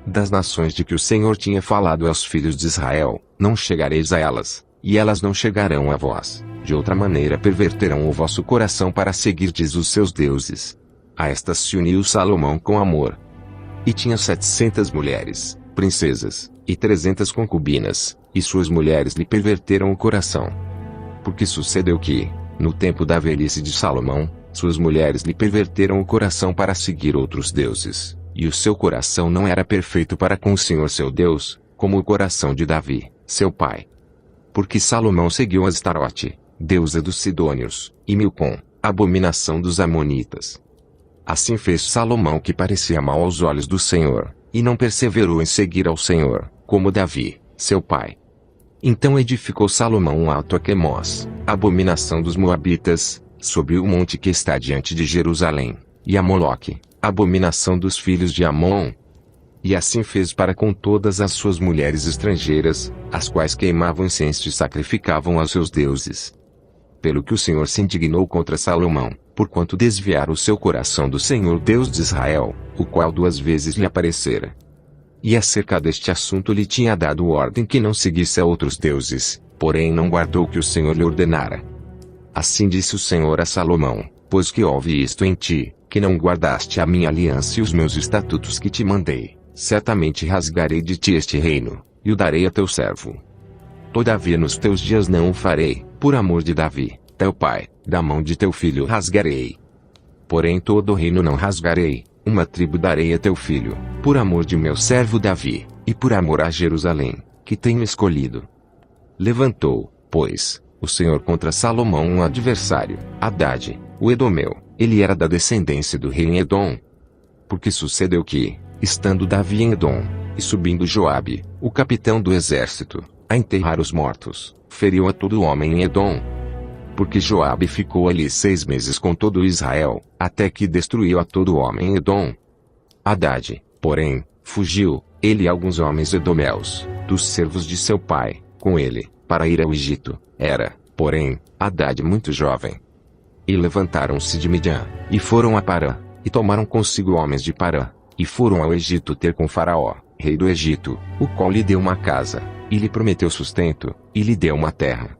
Speaker 1: Das nações de que o Senhor tinha falado aos filhos de Israel, não chegareis a elas, e elas não chegarão a vós. De outra maneira perverterão o vosso coração para seguirdes os seus deuses. A estas se uniu Salomão com amor. E tinha 700 mulheres, princesas, e 300 concubinas, e suas mulheres lhe perverteram o coração. Porque sucedeu que, no tempo da velhice de Salomão, suas mulheres lhe perverteram o coração para seguir outros deuses, e o seu coração não era perfeito para com o Senhor seu Deus, como o coração de Davi, seu pai. Porque Salomão seguiu Astarote, deusa dos Sidônios, e Milcom, abominação dos Amonitas. Assim fez Salomão o que parecia mal aos olhos do Senhor, e não perseverou em seguir ao Senhor, como Davi, seu pai. Então edificou Salomão um alto a Quemós, abominação dos Moabitas, sobre o monte que está diante de Jerusalém, e a Moloque, abominação dos filhos de Amon. E assim fez para com todas as suas mulheres estrangeiras, as quais queimavam incenso e sacrificavam aos seus deuses. Pelo que o Senhor se indignou contra Salomão, porquanto desviara o seu coração do Senhor Deus de Israel, o qual 2 vezes lhe aparecera. E acerca deste assunto lhe tinha dado ordem que não seguisse a outros deuses, porém não guardou o que o Senhor lhe ordenara. Assim disse o Senhor a Salomão, pois que houve isto em ti, que não guardaste a minha aliança e os meus estatutos que te mandei, certamente rasgarei de ti este reino, e o darei a teu servo. Todavia nos teus dias não o farei, por amor de Davi, teu pai, da mão de teu filho rasgarei. Porém todo o reino não rasgarei, uma tribo darei a teu filho, por amor de meu servo Davi, e por amor a Jerusalém, que tenho escolhido. Levantou, pois, o Senhor contra Salomão um adversário, Hadade, o Edomeu, ele era da descendência do rei em Edom. Porque sucedeu que, estando Davi em Edom, e subindo Joabe, o capitão do exército, a enterrar os mortos, feriu a todo homem em Edom. Porque Joabe ficou ali 6 meses com todo Israel, até que destruiu a todo homem em Edom. Hadade, porém, fugiu, ele e alguns homens edomeus, dos servos de seu pai, com ele, para ir ao Egito. Era, porém, Hadade muito jovem. E levantaram-se de Midian, e foram a Parã, e tomaram consigo homens de Parã, e foram ao Egito ter com Faraó, rei do Egito, o qual lhe deu uma casa, e lhe prometeu sustento, e lhe deu uma terra.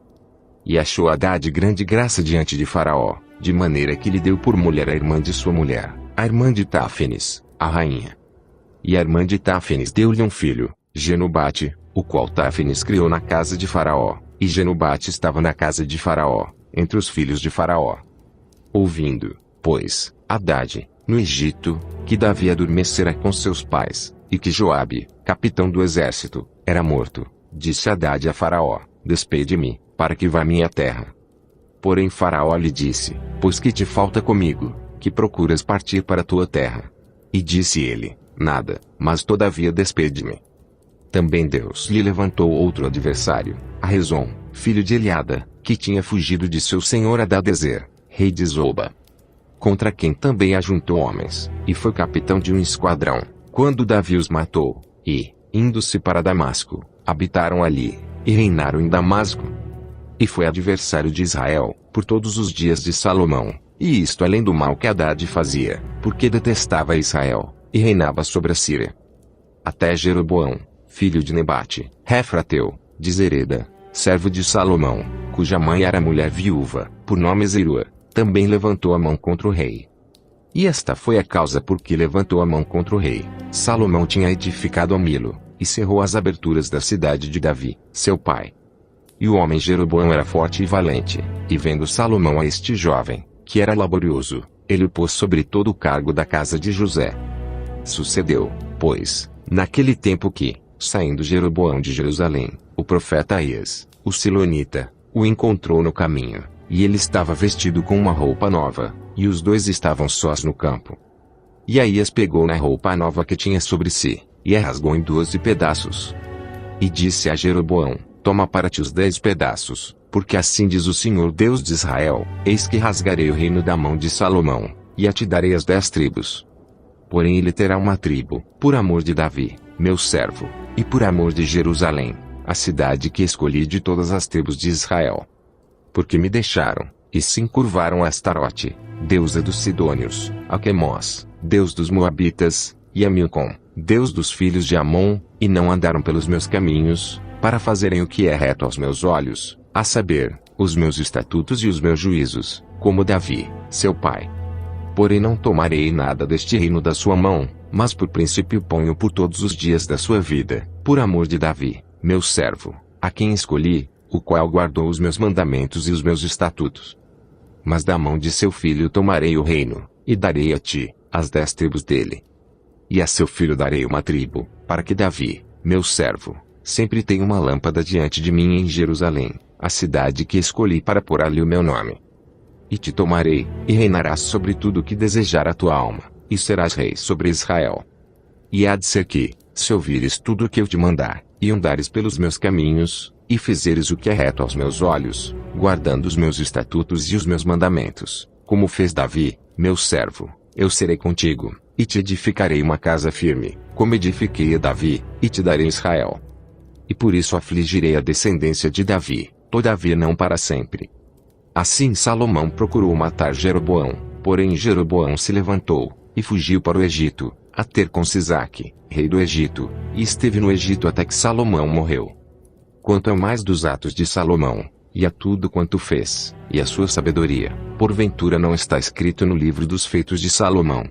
Speaker 1: E achou Hadade grande graça diante de Faraó, de maneira que lhe deu por mulher a irmã de sua mulher, a irmã de Táfenes, a rainha. E a irmã de Táfenes deu-lhe um filho, Genubate, o qual Táfenes criou na casa de Faraó, e Genubate estava na casa de Faraó, entre os filhos de Faraó. Ouvindo, pois, Hadade, no Egito, que Davi adormecera com seus pais, e que Joabe, capitão do exército, era morto, disse Hadade a Faraó, despede-me, para que vá à minha terra. Porém Faraó lhe disse, pois que te falta comigo, que procuras partir para a tua terra? E disse ele: Nada, mas todavia despede-me. Também Deus lhe levantou outro adversário, Arrezom, filho de Eliada, que tinha fugido de seu senhor Hadadezer, rei de Zoba. Contra quem também ajuntou homens, e foi capitão de um esquadrão, quando Davi os matou, e, indo-se para Damasco, habitaram ali, e reinaram em Damasco. E foi adversário de Israel, por todos os dias de Salomão, e isto além do mal que Hadade fazia, porque detestava Israel, e reinava sobre a Síria. Até Jeroboão, filho de Nebate, Refrateu, de Zereda, servo de Salomão, cuja mãe era mulher viúva, por nome Zerua, também levantou a mão contra o rei. E esta foi a causa por que levantou a mão contra o rei. Salomão tinha edificado a Milo, e cerrou as aberturas da cidade de Davi, seu pai. E o homem Jeroboão era forte e valente, e vendo Salomão a este jovem, que era laborioso, ele o pôs sobre todo o cargo da casa de José. Sucedeu, pois, naquele tempo que, saindo Jeroboão de Jerusalém, o profeta Aías, o silonita, o encontrou no caminho, e ele estava vestido com uma roupa nova, e os dois estavam sós no campo. E Aías pegou na roupa nova que tinha sobre si, e a rasgou em 12 pedaços. E disse a Jeroboão: Toma para ti os 10 pedaços, porque assim diz o Senhor Deus de Israel: Eis que rasgarei o reino da mão de Salomão, e a te darei as 10 tribos. Porém ele terá uma tribo, por amor de Davi, meu servo, e por amor de Jerusalém, a cidade que escolhi de todas as tribos de Israel. Porque me deixaram, e se encurvaram a Astarote, deusa dos Sidônios, a Quemós, deus dos Moabitas, e a Milcom, deus dos filhos de Amon, e não andaram pelos meus caminhos, para fazerem o que é reto aos meus olhos, a saber, os meus estatutos e os meus juízos, como Davi, seu pai. Porém não tomarei nada deste reino da sua mão, mas por princípio ponho por todos os dias da sua vida, por amor de Davi, meu servo, a quem escolhi, o qual guardou os meus mandamentos e os meus estatutos. Mas da mão de seu filho tomarei o reino, e darei a ti, as 10 tribos dele. E a seu filho darei uma tribo, para que Davi, meu servo, sempre tenha uma lâmpada diante de mim em Jerusalém, a cidade que escolhi para pôr ali o meu nome. E te tomarei, e reinarás sobre tudo o que desejar a tua alma, e serás rei sobre Israel. E há de ser que, se ouvires tudo o que eu te mandar, e andares pelos meus caminhos, e fizeres o que é reto aos meus olhos, guardando os meus estatutos e os meus mandamentos, como fez Davi, meu servo, eu serei contigo, e te edificarei uma casa firme, como edifiquei a Davi, e te darei Israel. E por isso afligirei a descendência de Davi, todavia não para sempre. Assim Salomão procurou matar Jeroboão, porém Jeroboão se levantou, e fugiu para o Egito, a ter com Sisaque, rei do Egito, e esteve no Egito até que Salomão morreu. Quanto a mais dos atos de Salomão, e a tudo quanto fez, e a sua sabedoria, porventura não está escrito no livro dos feitos de Salomão.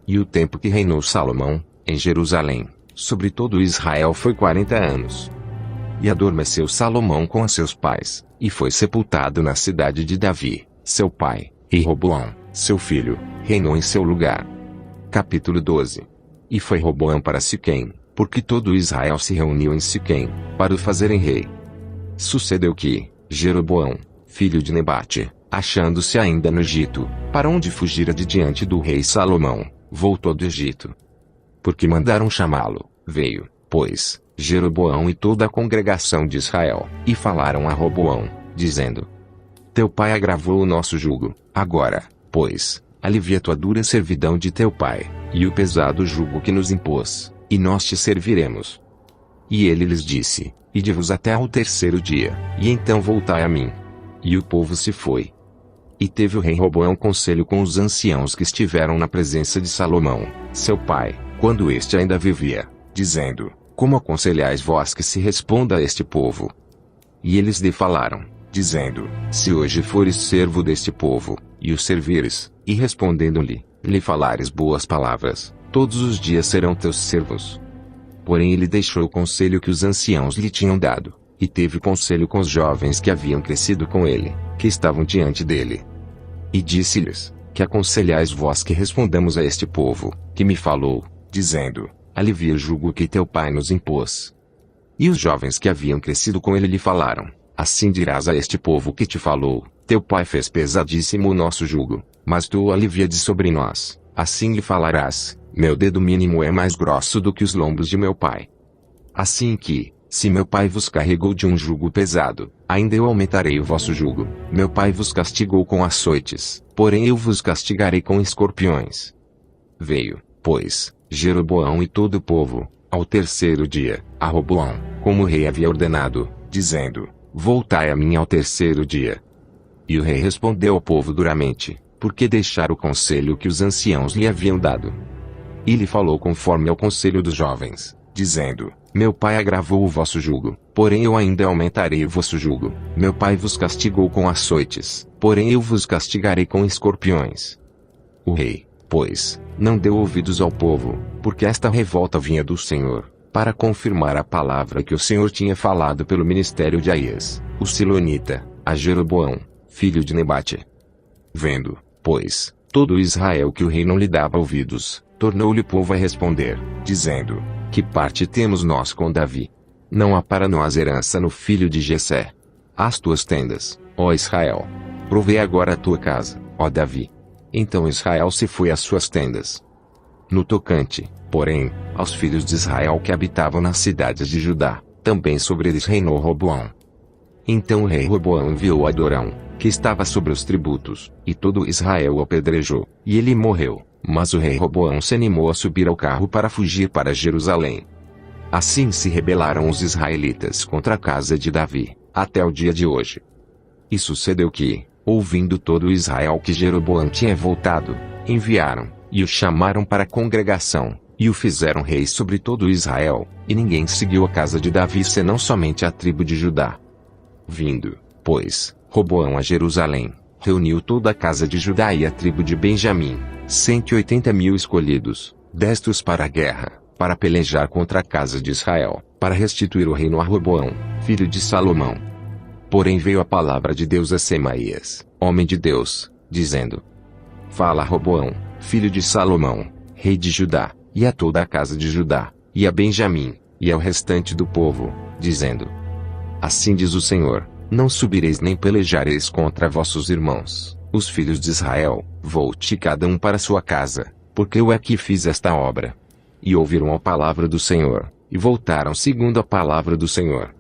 Speaker 1: E o tempo que reinou Salomão, em Jerusalém, sobre todo Israel foi 40 anos. E adormeceu Salomão com os seus pais, e foi sepultado na cidade de Davi, seu pai, e Roboão, seu filho, reinou em seu lugar. Capítulo 12. E foi Roboão para Siquém, porque todo Israel se reuniu em Siquém, para o fazerem rei. Sucedeu que, Jeroboão, filho de Nebate, achando-se ainda no Egito, para onde fugira de diante do rei Salomão, voltou do Egito. Porque mandaram chamá-lo, veio, pois, Jeroboão e toda a congregação de Israel, e falaram a Roboão, dizendo: Teu pai agravou o nosso jugo, agora, pois, alivia tua dura servidão de teu pai, e o pesado jugo que nos impôs, e nós te serviremos. E ele lhes disse: Ide-vos até ao 3º dia, e então voltai a mim. E o povo se foi. E teve o rei Roboão conselho com os anciãos que estiveram na presença de Salomão, seu pai, quando este ainda vivia, dizendo: Como aconselhais vós que se responda a este povo? E eles lhe falaram, dizendo: Se hoje fores servo deste povo, e o servires, e respondendo-lhe, lhe falares boas palavras, todos os dias serão teus servos. Porém ele deixou o conselho que os anciãos lhe tinham dado, e teve conselho com os jovens que haviam crescido com ele, que estavam diante dele. E disse-lhes: Que aconselhais vós que respondamos a este povo, que me falou, dizendo: Alivia o jugo que teu pai nos impôs. E os jovens que haviam crescido com ele lhe falaram: Assim dirás a este povo que te falou: Teu pai fez pesadíssimo o nosso jugo, mas tu o alivia de sobre nós. Assim lhe falarás: meu dedo mínimo é mais grosso do que os lombos de meu pai. Assim que, se meu pai vos carregou de um jugo pesado, ainda eu aumentarei o vosso jugo. Meu pai vos castigou com açoites, porém eu vos castigarei com escorpiões. Veio, pois, Jeroboão e todo o povo, ao terceiro dia, a Roboão, como o rei havia ordenado, dizendo: voltai a mim ao terceiro dia. E o rei respondeu ao povo duramente, porque deixaram o conselho que os anciãos lhe haviam dado. E lhe falou conforme ao conselho dos jovens, dizendo: meu pai agravou o vosso jugo, porém eu ainda aumentarei o vosso jugo. Meu pai vos castigou com açoites, porém eu vos castigarei com escorpiões. O rei, pois, não deu ouvidos ao povo, porque esta revolta vinha do Senhor, para confirmar a palavra que o Senhor tinha falado pelo ministério de Aías, o Silonita, a Jeroboão, filho de Nebate. Vendo, pois, todo Israel que o rei não lhe dava ouvidos, tornou-lhe o povo a responder, dizendo: que parte temos nós com Davi? Não há para nós herança no filho de Jessé. As tuas tendas, ó Israel. Provei agora a tua casa, ó Davi. Então Israel se foi às suas tendas. No tocante, porém, aos filhos de Israel que habitavam nas cidades de Judá, também sobre eles reinou Roboão. Então o rei Roboão enviou Adorão, que estava sobre os tributos, e todo Israel o apedrejou, e ele morreu. Mas o rei Roboão se animou a subir ao carro para fugir para Jerusalém. Assim se rebelaram os israelitas contra a casa de Davi, até o dia de hoje. E sucedeu que, ouvindo todo Israel que Jeroboão tinha voltado, enviaram, e o chamaram para a congregação, e o fizeram rei sobre todo Israel, e ninguém seguiu a casa de Davi senão somente a tribo de Judá. Vindo, pois, Roboão a Jerusalém, reuniu toda a casa de Judá e a tribo de Benjamim, 180.000 escolhidos, destros para a guerra, para pelejar contra a casa de Israel, para restituir o reino a Roboão, filho de Salomão. Porém veio a palavra de Deus a Semaías, homem de Deus, dizendo: fala a Roboão, filho de Salomão, rei de Judá, e a toda a casa de Judá, e a Benjamim, e ao restante do povo, dizendo: assim diz o Senhor, não subireis nem pelejareis contra vossos irmãos, os filhos de Israel, volte cada um para sua casa, porque eu é que fiz esta obra. E ouviram a palavra do Senhor, e voltaram segundo a palavra do Senhor.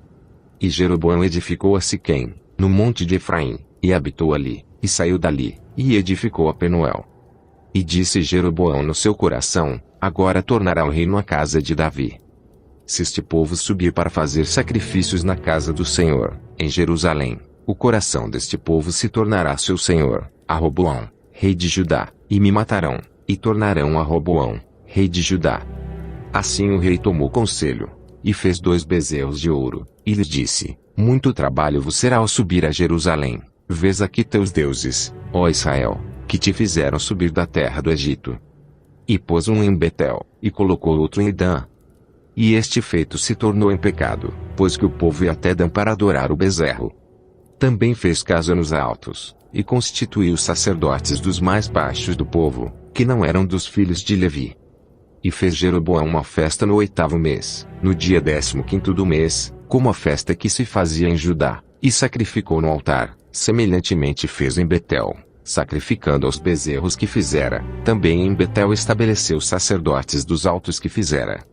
Speaker 1: E Jeroboão edificou a Siquém, no monte de Efraim, e habitou ali, e saiu dali, e edificou a Penuel. E disse Jeroboão no seu coração: agora tornará o reino à casa de Davi. Se este povo subir para fazer sacrifícios na casa do Senhor, em Jerusalém, o coração deste povo se tornará seu senhor, a Roboão, rei de Judá, e me matarão, e tornarão a Roboão, rei de Judá. Assim o rei tomou conselho, e fez 2 bezerros de ouro, e lhes disse: muito trabalho vos será ao subir a Jerusalém, vês aqui teus deuses, ó Israel, que te fizeram subir da terra do Egito. E pôs um em Betel, e colocou outro em Dan. E este feito se tornou em pecado, pois que o povo ia até Dan para adorar o bezerro. Também fez casa nos altos, e constituiu sacerdotes dos mais baixos do povo, que não eram dos filhos de Levi. E fez Jeroboão uma festa no 8º mês, no dia 15º do mês, como a festa que se fazia em Judá, e sacrificou no altar, semelhantemente fez em Betel, sacrificando aos bezerros que fizera. Também em Betel estabeleceu sacerdotes dos altos que fizera.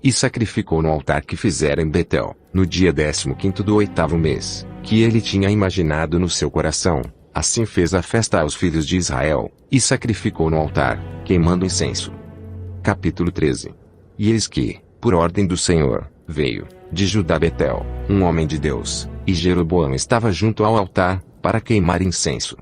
Speaker 1: E sacrificou no altar que fizera em Betel, no dia 15º do 8º mês, que ele tinha imaginado no seu coração. Assim fez a festa aos filhos de Israel, e sacrificou no altar, queimando incenso. Capítulo 13. E eis que, por ordem do Senhor, veio, de Judá Betel, um homem de Deus, e Jeroboão estava junto ao altar, para queimar incenso.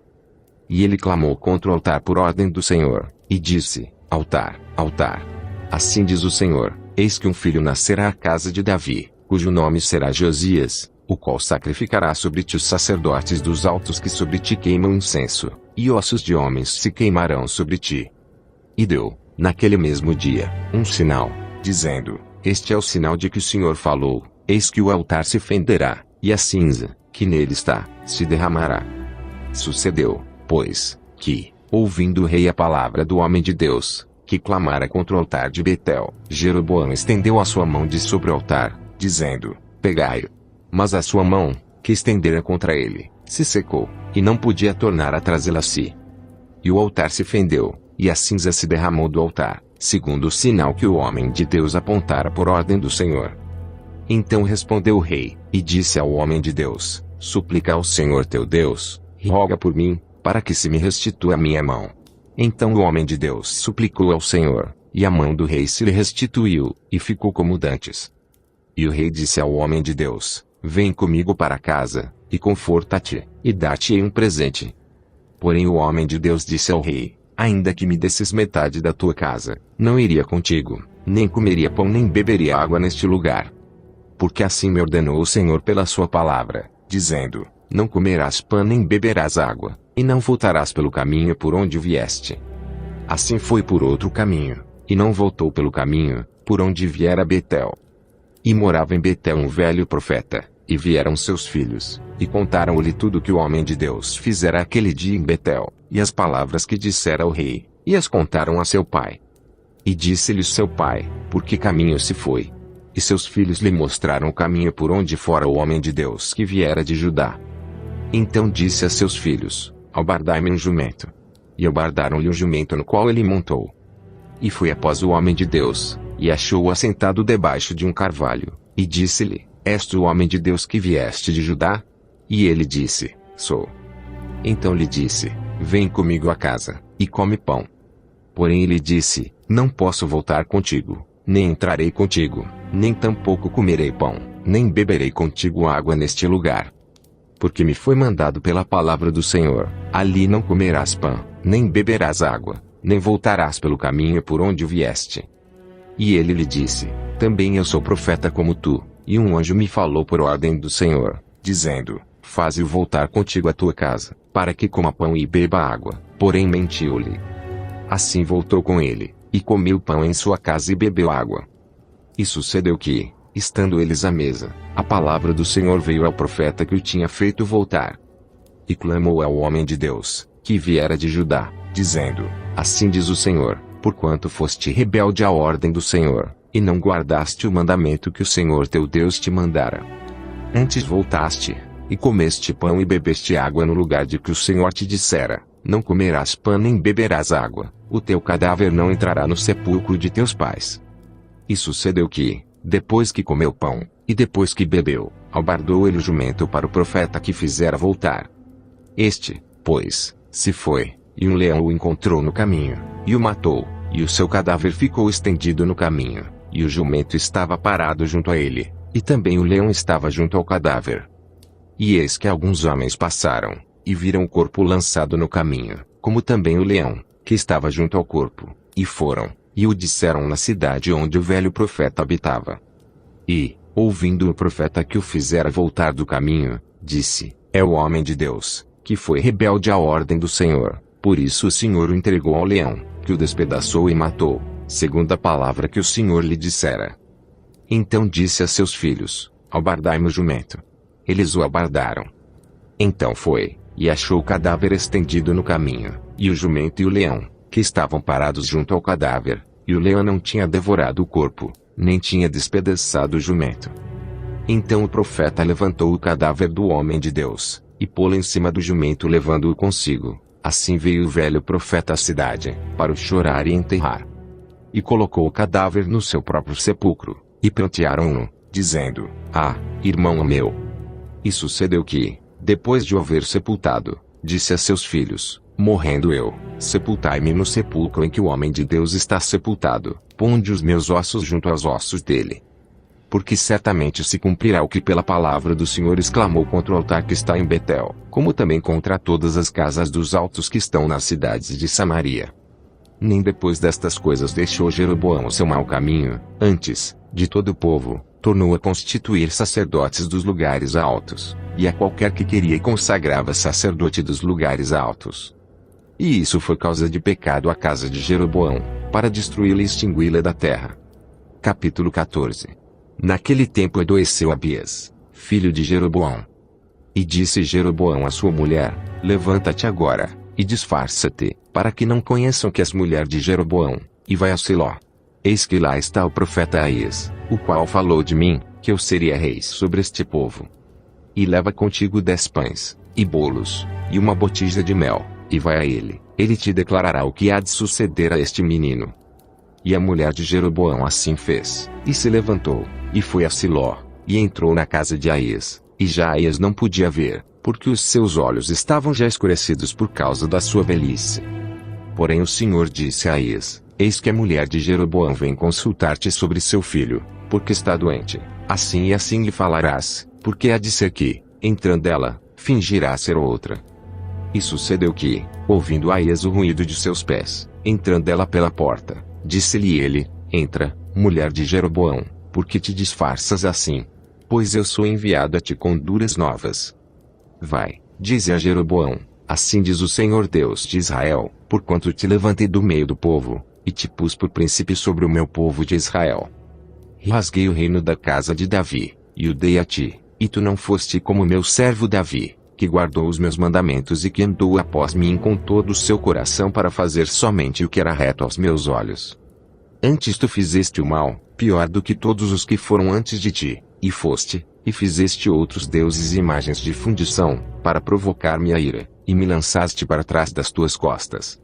Speaker 1: E ele clamou contra o altar por ordem do Senhor, e disse: altar, altar. Assim diz o Senhor: eis que um filho nascerá à casa de Davi, cujo nome será Josias, o qual sacrificará sobre ti os sacerdotes dos altos que sobre ti queimam incenso, e ossos de homens se queimarão sobre ti. E deu, naquele mesmo dia, um sinal, dizendo: este é o sinal de que o Senhor falou, eis que o altar se fenderá, e a cinza, que nele está, se derramará. Sucedeu, pois, que, ouvindo o rei a palavra do homem de Deus, que clamara contra o altar de Betel, Jeroboão estendeu a sua mão de sobre o altar, dizendo: pegai-o. Mas a sua mão, que estendera contra ele, se secou, e não podia tornar a trazê-la a si. E o altar se fendeu, e a cinza se derramou do altar, segundo o sinal que o homem de Deus apontara por ordem do Senhor. Então respondeu o rei, e disse ao homem de Deus: Suplica ao Senhor teu Deus, e roga por mim, para que se me restitua a minha mão. Então o homem de Deus suplicou ao Senhor, e a mão do rei se lhe restituiu, e ficou como dantes. E o rei disse ao homem de Deus: Vem comigo para casa, e conforta-te, e dá-te um presente. Porém o homem de Deus disse ao rei: Ainda que me desses metade da tua casa, não iria contigo, nem comeria pão nem beberia água neste lugar. Porque assim me ordenou o Senhor pela sua palavra, dizendo: Não comerás pão nem beberás água, e não voltarás pelo caminho por onde vieste. Assim foi por outro caminho, e não voltou pelo caminho, por onde viera Betel. E morava em Betel um velho profeta, e vieram seus filhos, e contaram-lhe tudo que o homem de Deus fizera aquele dia em Betel, e as palavras que dissera ao rei, e as contaram a seu pai. E disse-lhe seu pai: Por que caminho se foi? E seus filhos lhe mostraram o caminho por onde fora o homem de Deus que viera de Judá. Então disse a seus filhos: Albardai-me um jumento. E albardaram-lhe um jumento no qual ele montou. E foi após o homem de Deus, e achou-o assentado debaixo de um carvalho, e disse-lhe: És tu o homem de Deus que vieste de Judá? E ele disse: Sou. Então lhe disse: Vem comigo a casa, e come pão. Porém ele disse: Não posso voltar contigo, nem entrarei contigo, nem tampouco comerei pão, nem beberei contigo água neste lugar. Porque me foi mandado pela palavra do Senhor: Ali não comerás pão, nem beberás água, nem voltarás pelo caminho por onde vieste. E ele lhe disse: Também eu sou profeta como tu, e um anjo me falou por ordem do Senhor, dizendo: Faze-o voltar contigo à tua casa, para que coma pão e beba água. Porém mentiu-lhe. Assim voltou com ele, e comeu pão em sua casa e bebeu água. E sucedeu que, estando eles à mesa, a palavra do Senhor veio ao profeta que o tinha feito voltar. E clamou ao homem de Deus, que viera de Judá, dizendo: Assim diz o Senhor, porquanto foste rebelde à ordem do Senhor, e não guardaste o mandamento que o Senhor teu Deus te mandara. Antes voltaste, e comeste pão e bebeste água no lugar de que o Senhor te dissera: Não comerás pão nem beberás água, o teu cadáver não entrará no sepulcro de teus pais. E sucedeu que, depois que comeu pão, e depois que bebeu, albardou ele o jumento para o profeta que fizera voltar. Este, pois, se foi, e um leão o encontrou no caminho, e o matou, e o seu cadáver ficou estendido no caminho, e o jumento estava parado junto a ele, e também o leão estava junto ao cadáver. E eis que alguns homens passaram, e viram o corpo lançado no caminho, como também o leão, que estava junto ao corpo, e foram, e o disseram na cidade onde o velho profeta habitava. E, ouvindo o profeta que o fizera voltar do caminho, disse: É o homem de Deus, que foi rebelde à ordem do Senhor, por isso o Senhor o entregou ao leão, que o despedaçou e matou, segundo a palavra que o Senhor lhe dissera. Então disse a seus filhos: Albardai-me o jumento. Eles o albardaram. Então foi, e achou o cadáver estendido no caminho, e o jumento e o leão, que estavam parados junto ao cadáver, e o leão não tinha devorado o corpo, nem tinha despedaçado o jumento. Então o profeta levantou o cadáver do homem de Deus, e pô-lo em cima do jumento levando-o consigo. Assim veio o velho profeta à cidade, para o chorar e enterrar. E colocou o cadáver no seu próprio sepulcro, e prantearam-no, dizendo: Ah, irmão meu! E sucedeu que, depois de o haver sepultado, disse a seus filhos: Morrendo eu, sepultai-me no sepulcro em que o homem de Deus está sepultado, ponde os meus ossos junto aos ossos dele. Porque certamente se cumprirá o que pela palavra do Senhor exclamou contra o altar que está em Betel, como também contra todas as casas dos altos que estão nas cidades de Samaria. Nem depois destas coisas deixou Jeroboão o seu mau caminho, antes, de todo o povo, tornou a constituir sacerdotes dos lugares altos, e a qualquer que queria consagrava sacerdote dos lugares altos. E isso foi causa de pecado à casa de Jeroboão, para destruí-la e extingui-la da terra. Capítulo 14. Naquele tempo adoeceu Abias, filho de Jeroboão. E disse Jeroboão à sua mulher: Levanta-te agora, e disfarça-te, para que não conheçam que és mulher de Jeroboão, e vai a Siló. Eis que lá está o profeta Aías, o qual falou de mim, que eu seria rei sobre este povo. E leva contigo 10 pães, e bolos, e uma botija de mel, e vai a ele te declarará o que há de suceder a este menino. E a mulher de Jeroboão assim fez, e se levantou, e foi a Siló, e entrou na casa de Aías, e já Aías não podia ver, porque os seus olhos estavam já escurecidos por causa da sua velhice. Porém o Senhor disse a Aías: eis que a mulher de Jeroboão vem consultar-te sobre seu filho, porque está doente. Assim e assim lhe falarás, porque há de ser que, entrando ela, fingirá ser outra. E sucedeu que, ouvindo Aías o ruído de seus pés, entrando ela pela porta, disse-lhe ele: entra, mulher de Jeroboão, porque te disfarças assim? Pois eu sou enviado a ti com duras novas. Vai, dize a Jeroboão: assim diz o Senhor Deus de Israel, porquanto te levantei do meio do povo, e te pus por príncipe sobre o meu povo de Israel. Rasguei o reino da casa de Davi, e o dei a ti, e tu não foste como meu servo Davi, que guardou os meus mandamentos e que andou após mim com todo o seu coração para fazer somente o que era reto aos meus olhos. Antes tu fizeste o mal, pior do que todos os que foram antes de ti, e foste, e fizeste outros deuses e imagens de fundição, para provocar-me a ira, e me lançaste para trás das tuas costas.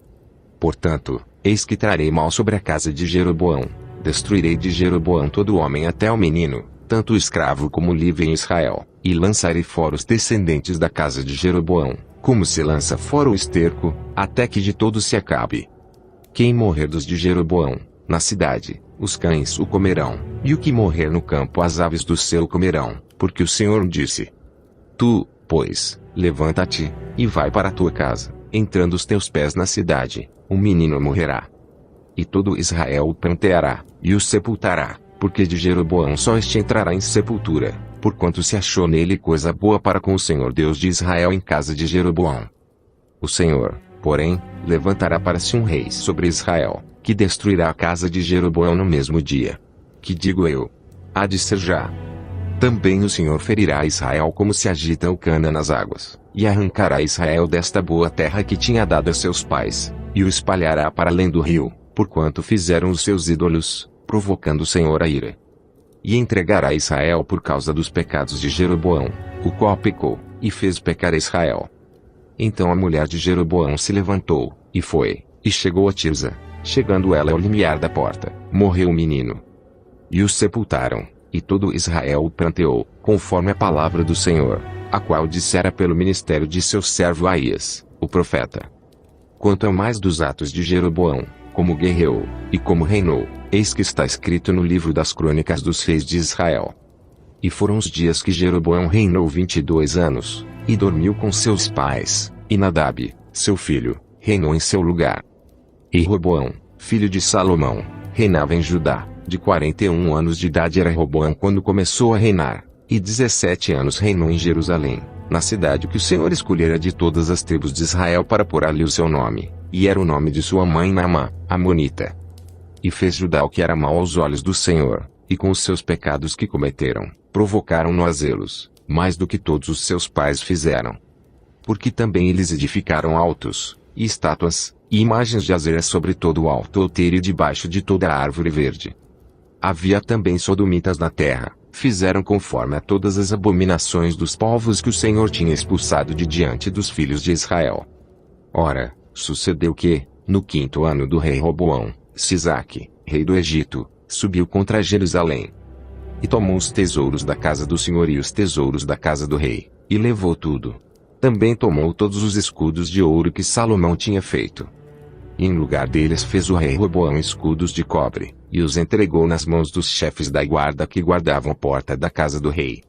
Speaker 1: Portanto, eis que trarei mal sobre a casa de Jeroboão, destruirei de Jeroboão todo homem até o menino, tanto o escravo como o livre em Israel, e lançarei fora os descendentes da casa de Jeroboão, como se lança fora o esterco, até que de todo se acabe. Quem morrer dos de Jeroboão, na cidade, os cães o comerão, e o que morrer no campo as aves do céu comerão, porque o Senhor disse: tu, pois, levanta-te, e vai para a tua casa, entrando os teus pés na cidade, o menino morrerá. E todo Israel o pranteará, e o sepultará, porque de Jeroboão só este entrará em sepultura, porquanto se achou nele coisa boa para com o Senhor Deus de Israel em casa de Jeroboão. O Senhor, porém, levantará para si um rei sobre Israel, que destruirá a casa de Jeroboão no mesmo dia. Que digo eu? Há de ser já. Também o Senhor ferirá Israel como se agita o cana nas águas, e arrancará Israel desta boa terra que tinha dado a seus pais, e o espalhará para além do rio, porquanto fizeram os seus ídolos, provocando o Senhor a ira. E entregará Israel por causa dos pecados de Jeroboão, o qual pecou, e fez pecar Israel. Então a mulher de Jeroboão se levantou, e foi, e chegou a Tirza. Chegando ela ao limiar da porta, morreu o menino. E o sepultaram, e todo Israel o pranteou, conforme a palavra do Senhor, a qual dissera pelo ministério de seu servo Aías, o profeta. Quanto ao mais dos atos de Jeroboão, como guerreou, e como reinou, eis que está escrito no livro das crônicas dos reis de Israel. E foram os dias que Jeroboão reinou 22 anos, e dormiu com seus pais, e Nadab, seu filho, reinou em seu lugar. E Roboão, filho de Salomão, reinava em Judá. De 41 anos de idade era Roboão quando começou a reinar, e 17 anos reinou em Jerusalém, na cidade que o Senhor escolhera de todas as tribos de Israel para pôr ali o seu nome, e era o nome de sua mãe Naamá, amonita. E fez Judá o que era mal aos olhos do Senhor, e com os seus pecados que cometeram, provocaram-no a zelos, mais do que todos os seus pais fizeram. Porque também eles edificaram altos, e estátuas, e imagens de Azera sobre todo o alto outeiro e debaixo de toda a árvore verde. Havia também sodomitas na terra, fizeram conforme a todas as abominações dos povos que o Senhor tinha expulsado de diante dos filhos de Israel. Ora, sucedeu que, no 5º ano do rei Roboão, Sisaque, rei do Egito, subiu contra Jerusalém. E tomou os tesouros da casa do Senhor e os tesouros da casa do rei, e levou tudo. Também tomou todos os escudos de ouro que Salomão tinha feito. E em lugar deles fez o rei Roboão escudos de cobre, e os entregou nas mãos dos chefes da guarda que guardavam a porta da casa do rei.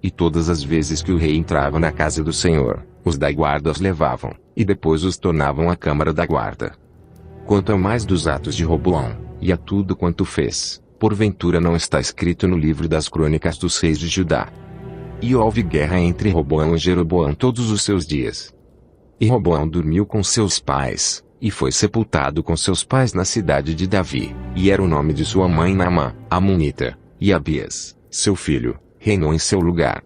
Speaker 1: E todas as vezes que o rei entrava na casa do Senhor, os da guarda os levavam, e depois os tornavam à câmara da guarda. Quanto a mais dos atos de Roboão, e a tudo quanto fez, porventura não está escrito no livro das crônicas dos reis de Judá. E houve guerra entre Roboão e Jeroboão todos os seus dias. E Roboão dormiu com seus pais, e foi sepultado com seus pais na cidade de Davi, e era o nome de sua mãe Naamá, amonita, e Abias, seu filho, reinou em seu lugar.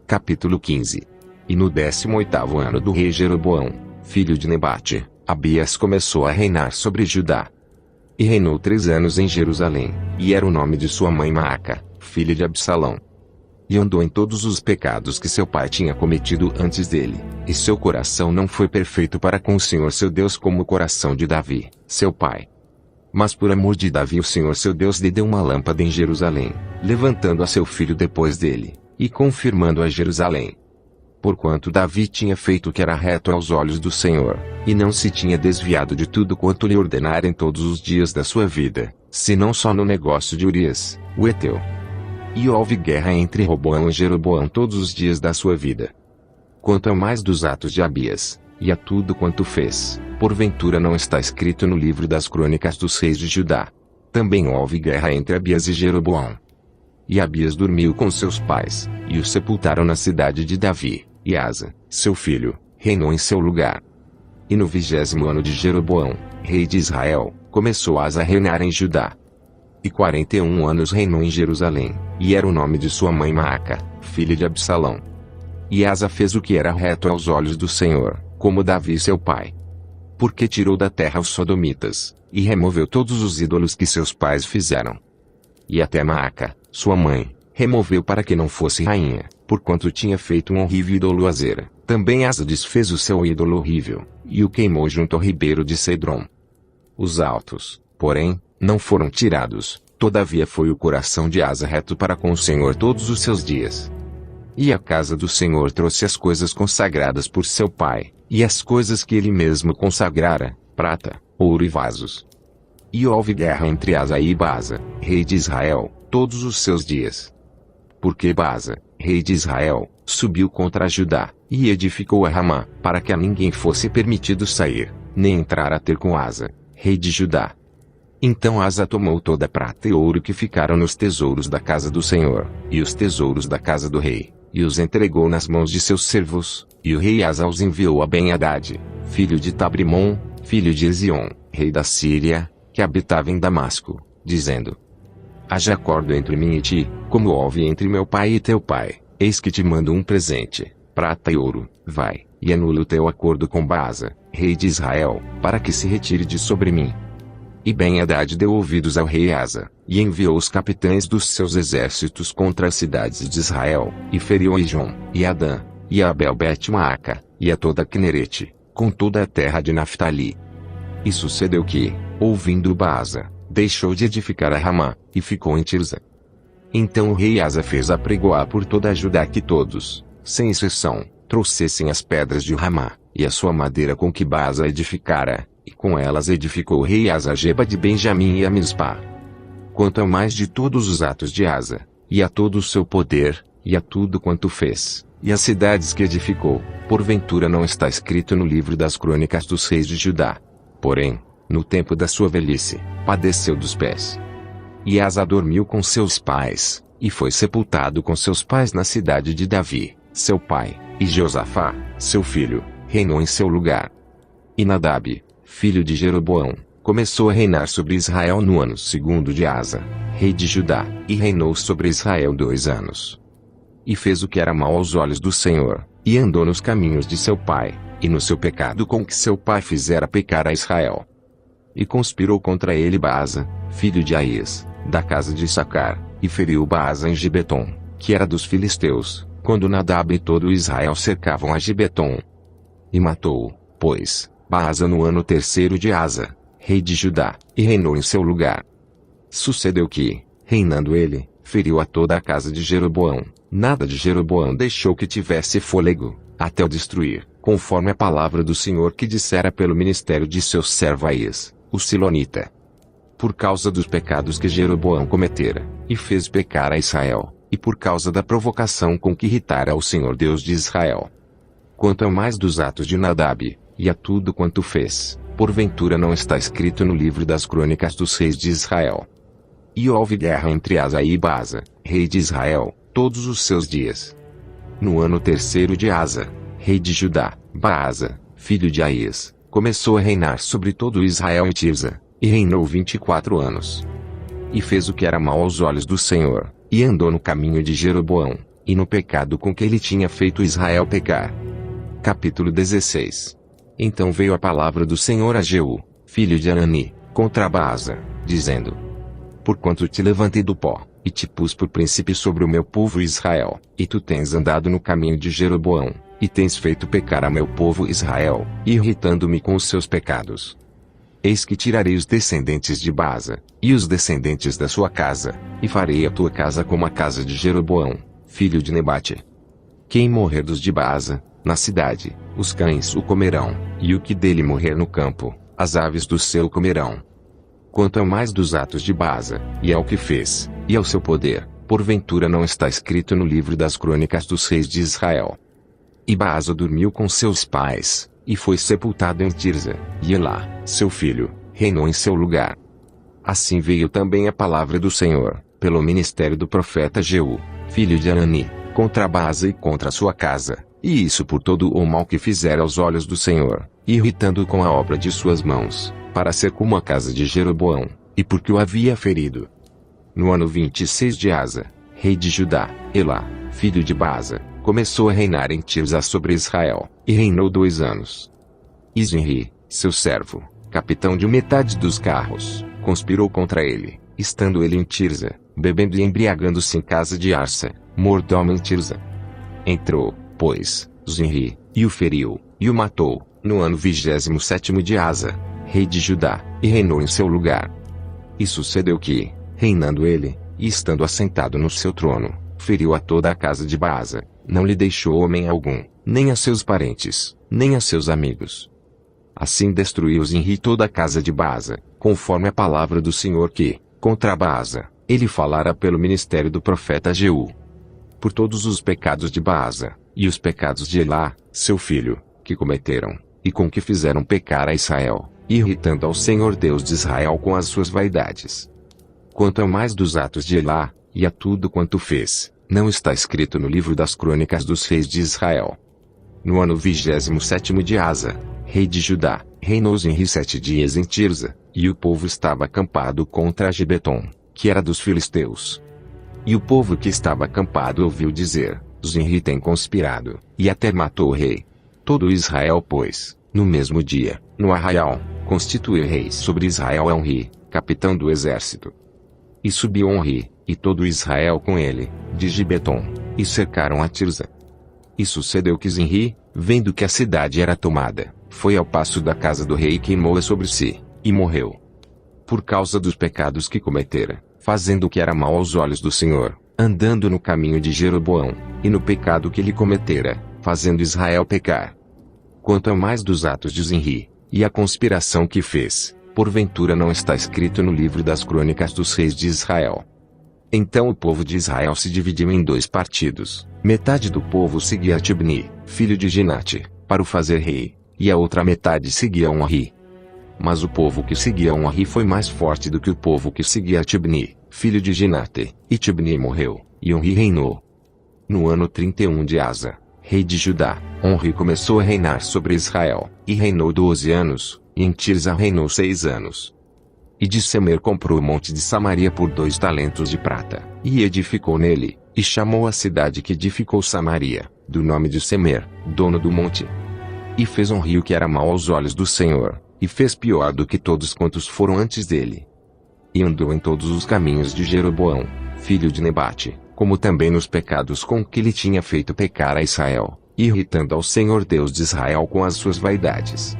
Speaker 1: Capítulo 15. E no 18º ano do rei Jeroboão, filho de Nebate, Abias começou a reinar sobre Judá. E reinou 3 anos em Jerusalém, e era o nome de sua mãe Maaca, filha de Absalão. E andou em todos os pecados que seu pai tinha cometido antes dele, e seu coração não foi perfeito para com o Senhor seu Deus como o coração de Davi, seu pai. Mas por amor de Davi o Senhor seu Deus lhe deu uma lâmpada em Jerusalém, levantando a seu filho depois dele, e confirmando a Jerusalém. Porquanto Davi tinha feito o que era reto aos olhos do Senhor, e não se tinha desviado de tudo quanto lhe ordenara em todos os dias da sua vida, senão só no negócio de Urias, o Heteu. E houve guerra entre Roboão e Jeroboão todos os dias da sua vida. Quanto a mais dos atos de Abias, e a tudo quanto fez, porventura não está escrito no livro das crônicas dos reis de Judá. Também houve guerra entre Abias e Jeroboão. E Abias dormiu com seus pais, e o sepultaram na cidade de Davi, e Asa, seu filho, reinou em seu lugar. E no 20º ano de Jeroboão, rei de Israel, começou Asa a reinar em Judá. E 41 anos reinou em Jerusalém, e era o nome de sua mãe Maaca, filha de Absalão. E Asa fez o que era reto aos olhos do Senhor, como Davi seu pai. Porque tirou da terra os sodomitas, e removeu todos os ídolos que seus pais fizeram. E até Maaca, sua mãe, removeu para que não fosse rainha, porquanto tinha feito um horrível ídolo Azera. Também Asa desfez o seu ídolo horrível, e o queimou junto ao ribeiro de Cedrom. Os altos, porém, não foram tirados, todavia foi o coração de Asa reto para com o Senhor todos os seus dias. E a casa do Senhor trouxe as coisas consagradas por seu pai, e as coisas que ele mesmo consagrara, prata, ouro e vasos. E houve guerra entre Asa e Baasa, rei de Israel, todos os seus dias. Porque Baasa, rei de Israel, subiu contra Judá, e edificou a Ramá, para que a ninguém fosse permitido sair, nem entrar a ter com Asa, rei de Judá. Então Asa tomou toda a prata e ouro que ficaram nos tesouros da casa do Senhor, e os tesouros da casa do rei, e os entregou nas mãos de seus servos, e o rei Asa os enviou a Ben-Hadad, filho de Tabrimon, filho de Ezion, rei da Síria, que habitava em Damasco, dizendo: haja acordo entre mim e ti, como houve entre meu pai e teu pai, eis que te mando um presente, prata e ouro, vai, e anula o teu acordo com Baasa, rei de Israel, para que se retire de sobre mim. E Ben-Hadad deu ouvidos ao rei Asa, e enviou os capitães dos seus exércitos contra as cidades de Israel, e feriu a Ijon, e a Dan, e a Abel-Bet-Maaca, e a toda Quinerete, com toda a terra de Naftali. E sucedeu que, ouvindo Baasa, deixou de edificar a Ramá, e ficou em Tirza. Então o rei Asa fez apregoar por toda a Judá que todos, sem exceção, trouxessem as pedras de Ramá, e a sua madeira com que Baasa edificara, e com elas edificou o rei Asa a Geba de Benjamim e a Mispá. Quanto a mais de todos os atos de Asa, e a todo o seu poder, e a tudo quanto fez, e as cidades que edificou, porventura não está escrito no livro das crônicas dos reis de Judá. Porém, no tempo da sua velhice, padeceu dos pés. E Asa dormiu com seus pais, e foi sepultado com seus pais na cidade de Davi, seu pai, e Josafá, seu filho, reinou em seu lugar. E Nadab, filho de Jeroboão, começou a reinar sobre Israel no ano 2º de Asa, rei de Judá, e reinou sobre Israel 2 anos. E fez o que era mau aos olhos do Senhor, e andou nos caminhos de seu pai, e no seu pecado com que seu pai fizera pecar a Israel. E conspirou contra ele Baasa, filho de Aías, da casa de Issacar, e feriu Baasa em Gibeton, que era dos filisteus, quando Nadab e todo Israel cercavam a Gibeton. E matou-o, pois, Baasa no ano 3º de Asa, rei de Judá, e reinou em seu lugar. Sucedeu que, reinando ele, feriu a toda a casa de Jeroboão, nada de Jeroboão deixou que tivesse fôlego, até o destruir, conforme a palavra do Senhor que dissera pelo ministério de seu servo Aías, o Silonita. Por causa dos pecados que Jeroboão cometera, e fez pecar a Israel, e por causa da provocação com que irritara ao Senhor Deus de Israel. Quanto ao mais dos atos de Nadab, e a tudo quanto fez, porventura não está escrito no livro das crônicas dos reis de Israel. E houve guerra entre Asa e Baasa, rei de Israel, todos os seus dias. No ano 3º de Asa, rei de Judá, Baasa, filho de Aías, começou a reinar sobre todo Israel em Tirza, e reinou 24 anos. E fez o que era mau aos olhos do Senhor, e andou no caminho de Jeroboão, e no pecado com que ele tinha feito Israel pecar. Capítulo 16. Então veio a palavra do Senhor a Jeú, filho de Anani, contra Baasa, dizendo: porquanto te levantei do pó, e te pus por príncipe sobre o meu povo Israel, e tu tens andado no caminho de Jeroboão, e tens feito pecar a meu povo Israel, irritando-me com os seus pecados. Eis que tirarei os descendentes de Baasa, e os descendentes da sua casa, e farei a tua casa como a casa de Jeroboão, filho de Nebate. Quem morrer dos de Baasa, na cidade, os cães o comerão, e o que dele morrer no campo, as aves do céu comerão. Quanto ao mais dos atos de Baasa, e ao que fez, e ao seu poder, porventura não está escrito no livro das crônicas dos reis de Israel. E Baasa dormiu com seus pais, e foi sepultado em Tirza, e Elá, seu filho, reinou em seu lugar. Assim veio também a palavra do Senhor, pelo ministério do profeta Jeú, filho de Anani, contra Baasa e contra sua casa, e isso por todo o mal que fizera aos olhos do Senhor, irritando-o com a obra de suas mãos, para ser como a casa de Jeroboão, e porque o havia ferido. No ano 26 de Asa, rei de Judá, Elá, filho de Baasa, começou a reinar em Tirza sobre Israel, e reinou 2 anos. E Zinri, seu servo, capitão de metade dos carros, conspirou contra ele, estando ele em Tirza, bebendo e embriagando-se em casa de Arsa, mordomo em Tirza. Entrou, pois, Zinri, e o feriu, e o matou, no ano 27º de Asa, rei de Judá, e reinou em seu lugar. E sucedeu que, reinando ele, e estando assentado no seu trono, feriu a toda a casa de Baasa, não lhe deixou homem algum, nem a seus parentes, nem a seus amigos. Assim destruiu Zinri toda a casa de Baasa, conforme a palavra do Senhor que, contra Baasa, ele falara pelo ministério do profeta Jeú. Por todos os pecados de Baasa, e os pecados de Elá, seu filho, que cometeram, e com que fizeram pecar a Israel, irritando ao Senhor Deus de Israel com as suas vaidades. Quanto ao mais dos atos de Elá, e a tudo quanto fez, não está escrito no livro das crônicas dos reis de Israel. No ano 27º de Asa, rei de Judá, reinou Zinri 7 dias em Tirza, e o povo estava acampado contra Gibeton, que era dos filisteus. E o povo que estava acampado ouviu dizer, Zinri tem conspirado, e até matou o rei. Todo Israel, pois, no mesmo dia, no arraial, constituiu rei sobre Israel Onri, capitão do exército. E subiu Onri, e todo Israel com ele, de Gibeton, e cercaram a Tirza. E sucedeu que Zinri, vendo que a cidade era tomada, foi ao paço da casa do rei e queimou-a sobre si, e morreu. Por causa dos pecados que cometera, fazendo o que era mal aos olhos do Senhor, andando no caminho de Jeroboão, e no pecado que ele cometera, fazendo Israel pecar. Quanto a mais dos atos de Zinri, e a conspiração que fez, porventura não está escrito no livro das crônicas dos reis de Israel. Então o povo de Israel se dividiu em 2 partidos, metade do povo seguia Tibni, filho de Ginate, para o fazer rei, e a outra metade seguia Onri. Mas o povo que seguia Onri foi mais forte do que o povo que seguia Tibni, filho de Ginate, e Tibni morreu, e Onri reinou. No ano 31 de Asa, rei de Judá, Onri começou a reinar sobre Israel, e reinou 12 anos, e em Tirza reinou 6 anos. E de Semer comprou o monte de Samaria por 2 talentos de prata, e edificou nele, e chamou a cidade que edificou Samaria, do nome de Semer, dono do monte. E fez Onri o que era mal aos olhos do Senhor, e fez pior do que todos quantos foram antes dele. E andou em todos os caminhos de Jeroboão, filho de Nebate, como também nos pecados com que lhe tinha feito pecar a Israel, irritando ao Senhor Deus de Israel com as suas vaidades.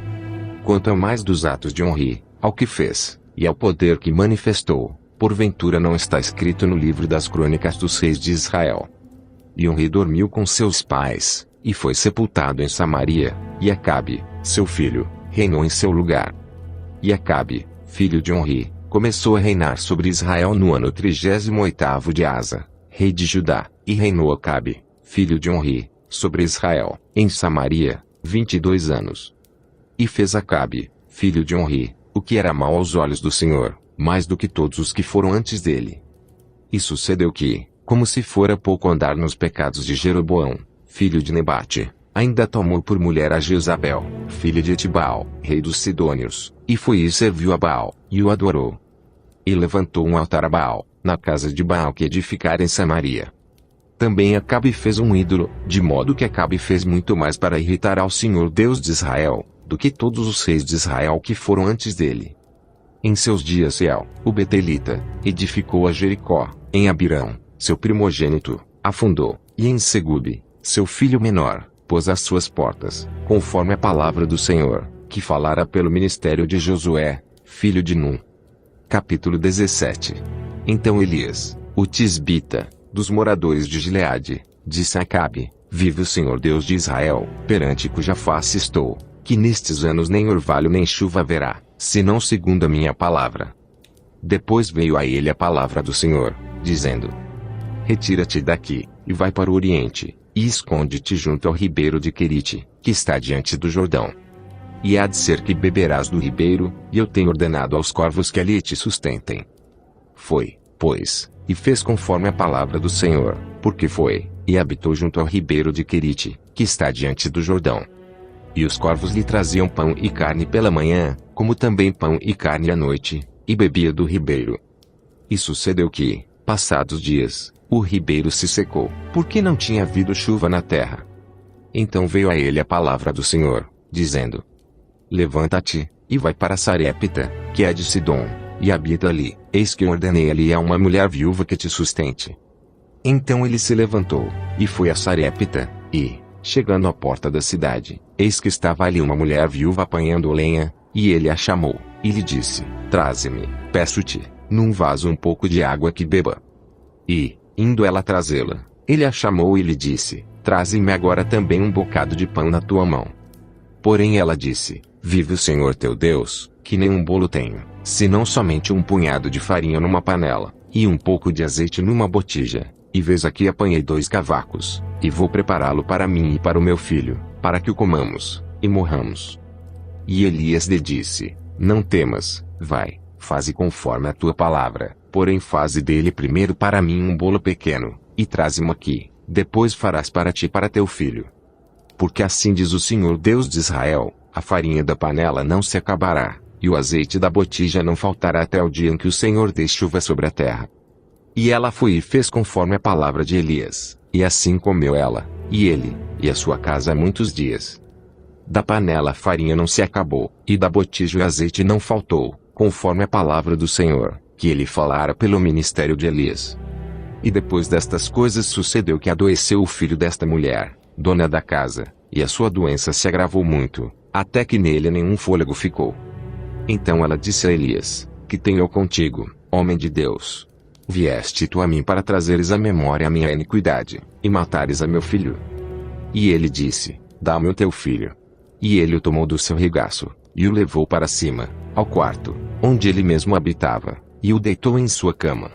Speaker 1: Quanto a mais dos atos de Onri, ao que fez, e ao poder que manifestou, porventura não está escrito no livro das crônicas dos reis de Israel. E Onri dormiu com seus pais, e foi sepultado em Samaria, e Acabe, seu filho, reinou em seu lugar. E Acabe, filho de Onri, começou a reinar sobre Israel no ano 38º de Asa, rei de Judá, e reinou Acabe, filho de Onri, sobre Israel, em Samaria, 22 anos. E fez Acabe, filho de Onri, o que era mal aos olhos do Senhor, mais do que todos os que foram antes dele. E sucedeu que, como se fora pouco andar nos pecados de Jeroboão, filho de Nebate, ainda tomou por mulher a Jezabel, filha de Etibal, rei dos Sidônios, e foi e serviu a Baal, e o adorou. E levantou um altar a Baal, na casa de Baal que edificara em Samaria. Também Acabe fez um ídolo, de modo que Acabe fez muito mais para irritar ao Senhor Deus de Israel, do que todos os reis de Israel que foram antes dele. Em seus dias El, o Betelita, edificou a Jericó, em Abirão, seu primogênito, afundou, e em Segube, seu filho menor, pôs as suas portas, conforme a palavra do Senhor, que falara pelo ministério de Josué, filho de Nun. Capítulo 17. Então Elias, o tisbita, dos moradores de Gileade, disse a Acabe: Vive o Senhor Deus de Israel, perante cuja face estou, que nestes anos nem orvalho nem chuva haverá, senão segundo a minha palavra. Depois veio a ele a palavra do Senhor, dizendo: Retira-te daqui, e vai para o oriente, e esconde-te junto ao ribeiro de Querite, que está diante do Jordão. E há de ser que beberás do ribeiro, e eu tenho ordenado aos corvos que ali te sustentem. Foi, pois, e fez conforme a palavra do Senhor, porque foi, e habitou junto ao ribeiro de Querite, que está diante do Jordão. E os corvos lhe traziam pão e carne pela manhã, como também pão e carne à noite, e bebia do ribeiro. E sucedeu que, passados dias, o ribeiro se secou, porque não tinha havido chuva na terra. Então veio a ele a palavra do Senhor, dizendo: Levanta-te, e vai para Sarepta, que é de Sidom, e habita ali, eis que ordenei ali a uma mulher viúva que te sustente. Então ele se levantou, e foi a Sarepta, e, chegando à porta da cidade, eis que estava ali uma mulher viúva apanhando lenha, e ele a chamou, e lhe disse: Traze-me, peço-te, num vaso um pouco de água que beba. E, indo ela trazê-la, ele a chamou e lhe disse: Traze-me agora também um bocado de pão na tua mão. Porém ela disse: Vive o Senhor teu Deus, que nenhum bolo tenho, senão somente um punhado de farinha numa panela, e um pouco de azeite numa botija, e vês aqui apanhei 2 cavacos, e vou prepará-lo para mim e para o meu filho, para que o comamos, e morramos. E Elias lhe disse: Não temas, vai, faze conforme a tua palavra, porém faze dele primeiro para mim um bolo pequeno, e traze-mo aqui, depois farás para ti e para teu filho. Porque assim diz o Senhor Deus de Israel: a farinha da panela não se acabará, e o azeite da botija não faltará até o dia em que o Senhor dê chuva sobre a terra. E ela foi e fez conforme a palavra de Elias, e assim comeu ela, e ele, e a sua casa muitos dias. Da panela a farinha não se acabou, e da botija o azeite não faltou, conforme a palavra do Senhor, que ele falara pelo ministério de Elias. E depois destas coisas sucedeu que adoeceu o filho desta mulher, dona da casa, e a sua doença se agravou muito, até que nele nenhum fôlego ficou. Então ela disse a Elias: Que tenho eu contigo, homem de Deus? Vieste tu a mim para trazeres à memória a minha iniquidade, e matares a meu filho? E ele disse: Dá-me o teu filho. E ele o tomou do seu regaço, e o levou para cima, ao quarto, onde ele mesmo habitava, e o deitou em sua cama.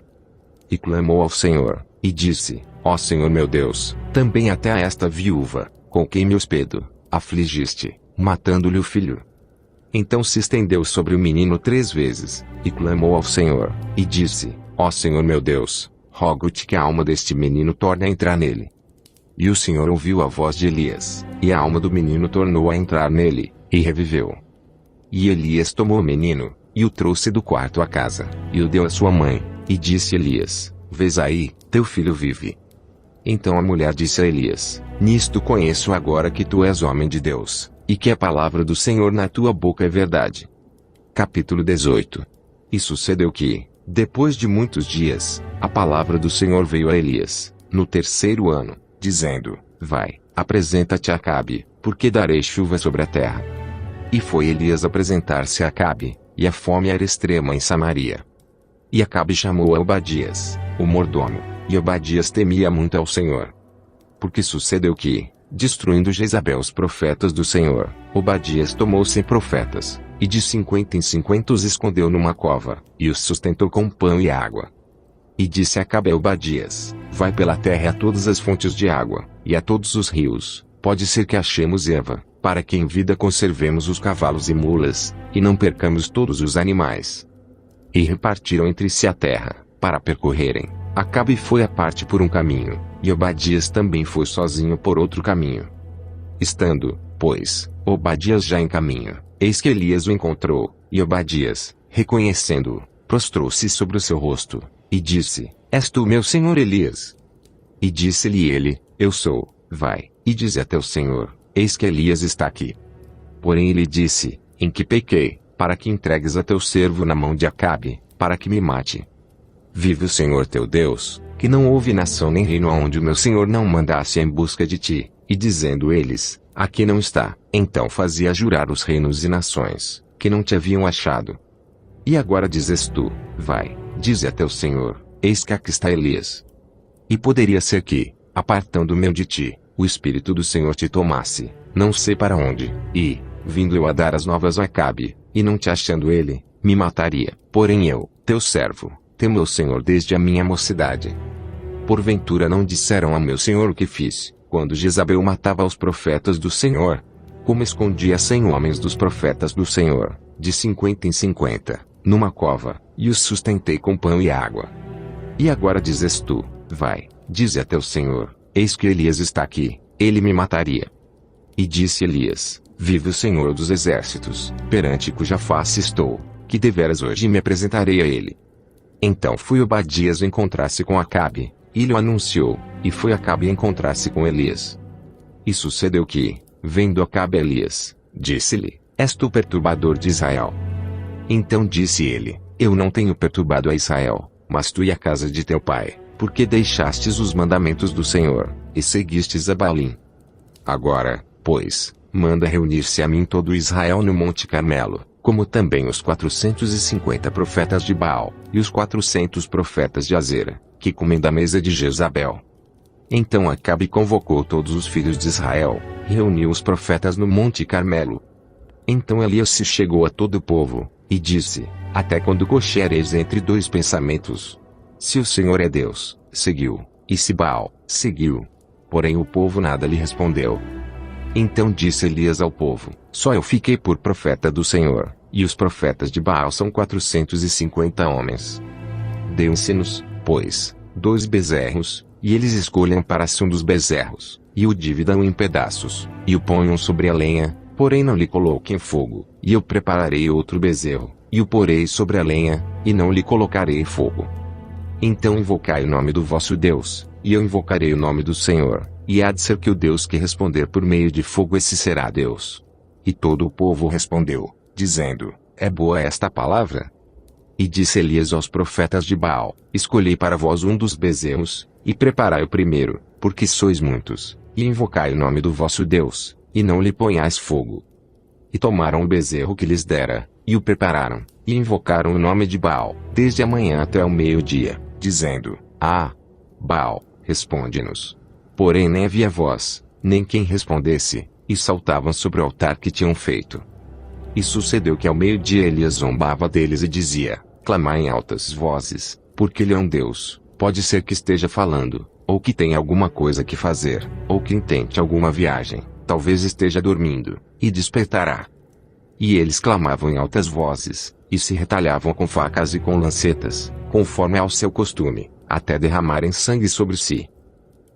Speaker 1: E clamou ao Senhor, e disse: Ó Senhor meu Deus, também até a esta viúva, com quem me hospedo, afligiste, matando-lhe o filho. Então se estendeu sobre o menino 3 vezes, e clamou ao Senhor, e disse: Ó Senhor meu Deus, rogo-te que a alma deste menino torne a entrar nele. E o Senhor ouviu a voz de Elias, e a alma do menino tornou a entrar nele, e reviveu. E Elias tomou o menino, e o trouxe do quarto à casa, e o deu à sua mãe, e disse Elias: Vês aí, teu filho vive. Então a mulher disse a Elias: Nisto conheço agora que tu és homem de Deus, e que a palavra do Senhor na tua boca é verdade. Capítulo 18. E sucedeu que, depois de muitos dias, a palavra do Senhor veio a Elias, no 3º ano, dizendo: Vai, apresenta-te a Acabe, porque darei chuva sobre a terra. E foi Elias apresentar-se a Acabe, e a fome era extrema em Samaria. E Acabe chamou a Obadias, o mordomo, e Obadias temia muito ao Senhor. Porque sucedeu que, destruindo Jezabel os profetas do Senhor, Obadias tomou 100 profetas, e de 50 em 50 os escondeu numa cova, e os sustentou com pão e água. E disse Acabe a Obadias: Vai pela terra a todas as fontes de água, e a todos os rios, pode ser que achemos erva, para que em vida conservemos os cavalos e mulas, e não percamos todos os animais. E repartiram entre si a terra, para percorrerem. Acabe foi à parte por um caminho, e Obadias também foi sozinho por outro caminho. Estando, pois, Obadias já em caminho, eis que Elias o encontrou, e Obadias, reconhecendo-o, prostrou-se sobre o seu rosto, e disse: És tu meu senhor Elias? E disse-lhe ele: Eu sou, vai, e dize a teu senhor: Eis que Elias está aqui. Porém ele disse: Em que pequei, para que entregues a teu servo na mão de Acabe, para que me mate? Vive o Senhor teu Deus, que não houve nação nem reino aonde o meu senhor não mandasse em busca de ti, e dizendo eles: Aqui não está, então fazia jurar os reinos e nações, que não te haviam achado. E agora dizes tu, vai, dize a teu senhor, eis que aqui está Elias. E poderia ser que, apartando-me de ti, o Espírito do Senhor te tomasse, não sei para onde, e, vindo eu a dar as novas a Acabe, e não te achando ele, me mataria. Porém eu, teu servo, temo o Senhor desde a minha mocidade. Porventura não disseram a meu senhor o que fiz, quando Jezabel matava os profetas do Senhor? Como escondia 100 homens dos profetas do Senhor, de 50 em 50, numa cova, e os sustentei com pão e água. E agora dizes tu, vai, dize a teu senhor, eis que Elias está aqui, ele me mataria. E disse Elias, vive o Senhor dos exércitos, perante cuja face estou, que deveras hoje me apresentarei a ele. Então foi Obadias encontrar-se com Acabe, e lhe anunciou, e foi Acabe encontrar-se com Elias. E sucedeu que, vendo Acabe Elias, disse-lhe, és tu perturbador de Israel. Então disse ele, eu não tenho perturbado a Israel, mas tu e a casa de teu pai, porque deixastes os mandamentos do Senhor, e seguistes a Baalim. Agora, pois, manda reunir-se a mim todo Israel no Monte Carmelo, como também os 450 profetas de Baal, e os 400 profetas de Azera, que comem da mesa de Jezabel. Então Acabe convocou todos os filhos de Israel, e reuniu os profetas no Monte Carmelo. Então Elias se chegou a todo o povo, e disse, até quando cochereis entre dois pensamentos? Se o Senhor é Deus, seguiu, e se Baal, seguiu. Porém o povo nada lhe respondeu. Então disse Elias ao povo, só eu fiquei por profeta do Senhor, e os profetas de Baal são 450 homens. Dêem-se-nos, pois, 2 bezerros, e eles escolham para si um dos bezerros, e o dividam em pedaços, e o ponham sobre a lenha, porém não lhe coloquem fogo, e eu prepararei outro bezerro, e o porei sobre a lenha, e não lhe colocarei fogo. Então invocai o nome do vosso Deus, e eu invocarei o nome do Senhor, e há de ser que o Deus que responder por meio de fogo esse será Deus. E todo o povo respondeu, dizendo, é boa esta palavra? E disse Elias aos profetas de Baal, escolhei para vós um dos bezerros, e preparai o primeiro, porque sois muitos, e invocai o nome do vosso Deus, e não lhe ponhais fogo. E tomaram o bezerro que lhes dera, e o prepararam, e invocaram o nome de Baal, desde a manhã até ao meio-dia, dizendo, Baal, responde-nos. Porém nem havia voz, nem quem respondesse, e saltavam sobre o altar que tinham feito. E sucedeu que ao meio-dia Elias zombava deles e dizia, clamai em altas vozes, porque ele é um Deus, pode ser que esteja falando, ou que tenha alguma coisa que fazer, ou que intente alguma viagem, talvez esteja dormindo, e despertará. E eles clamavam em altas vozes, e se retalhavam com facas e com lancetas, conforme ao seu costume, até derramarem sangue sobre si.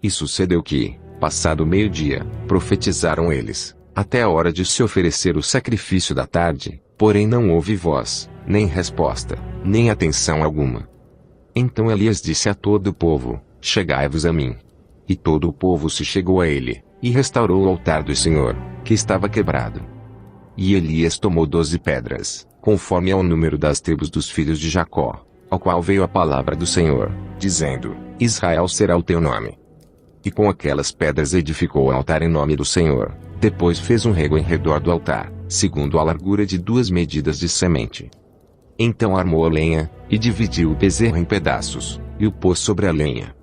Speaker 1: E sucedeu que, passado o meio-dia, profetizaram eles, até a hora de se oferecer o sacrifício da tarde, porém não houve voz, nem resposta, nem atenção alguma. Então Elias disse a todo o povo, chegai-vos a mim. E todo o povo se chegou a ele, e restaurou o altar do Senhor, que estava quebrado. E Elias tomou 12 pedras, conforme ao número das tribos dos filhos de Jacó, ao qual veio a palavra do Senhor, dizendo, Israel será o teu nome. E com aquelas pedras edificou o altar em nome do Senhor, depois fez um rego em redor do altar, segundo a largura de 2 medidas de semente. Então armou a lenha, e dividiu o bezerro em pedaços, e o pôs sobre a lenha.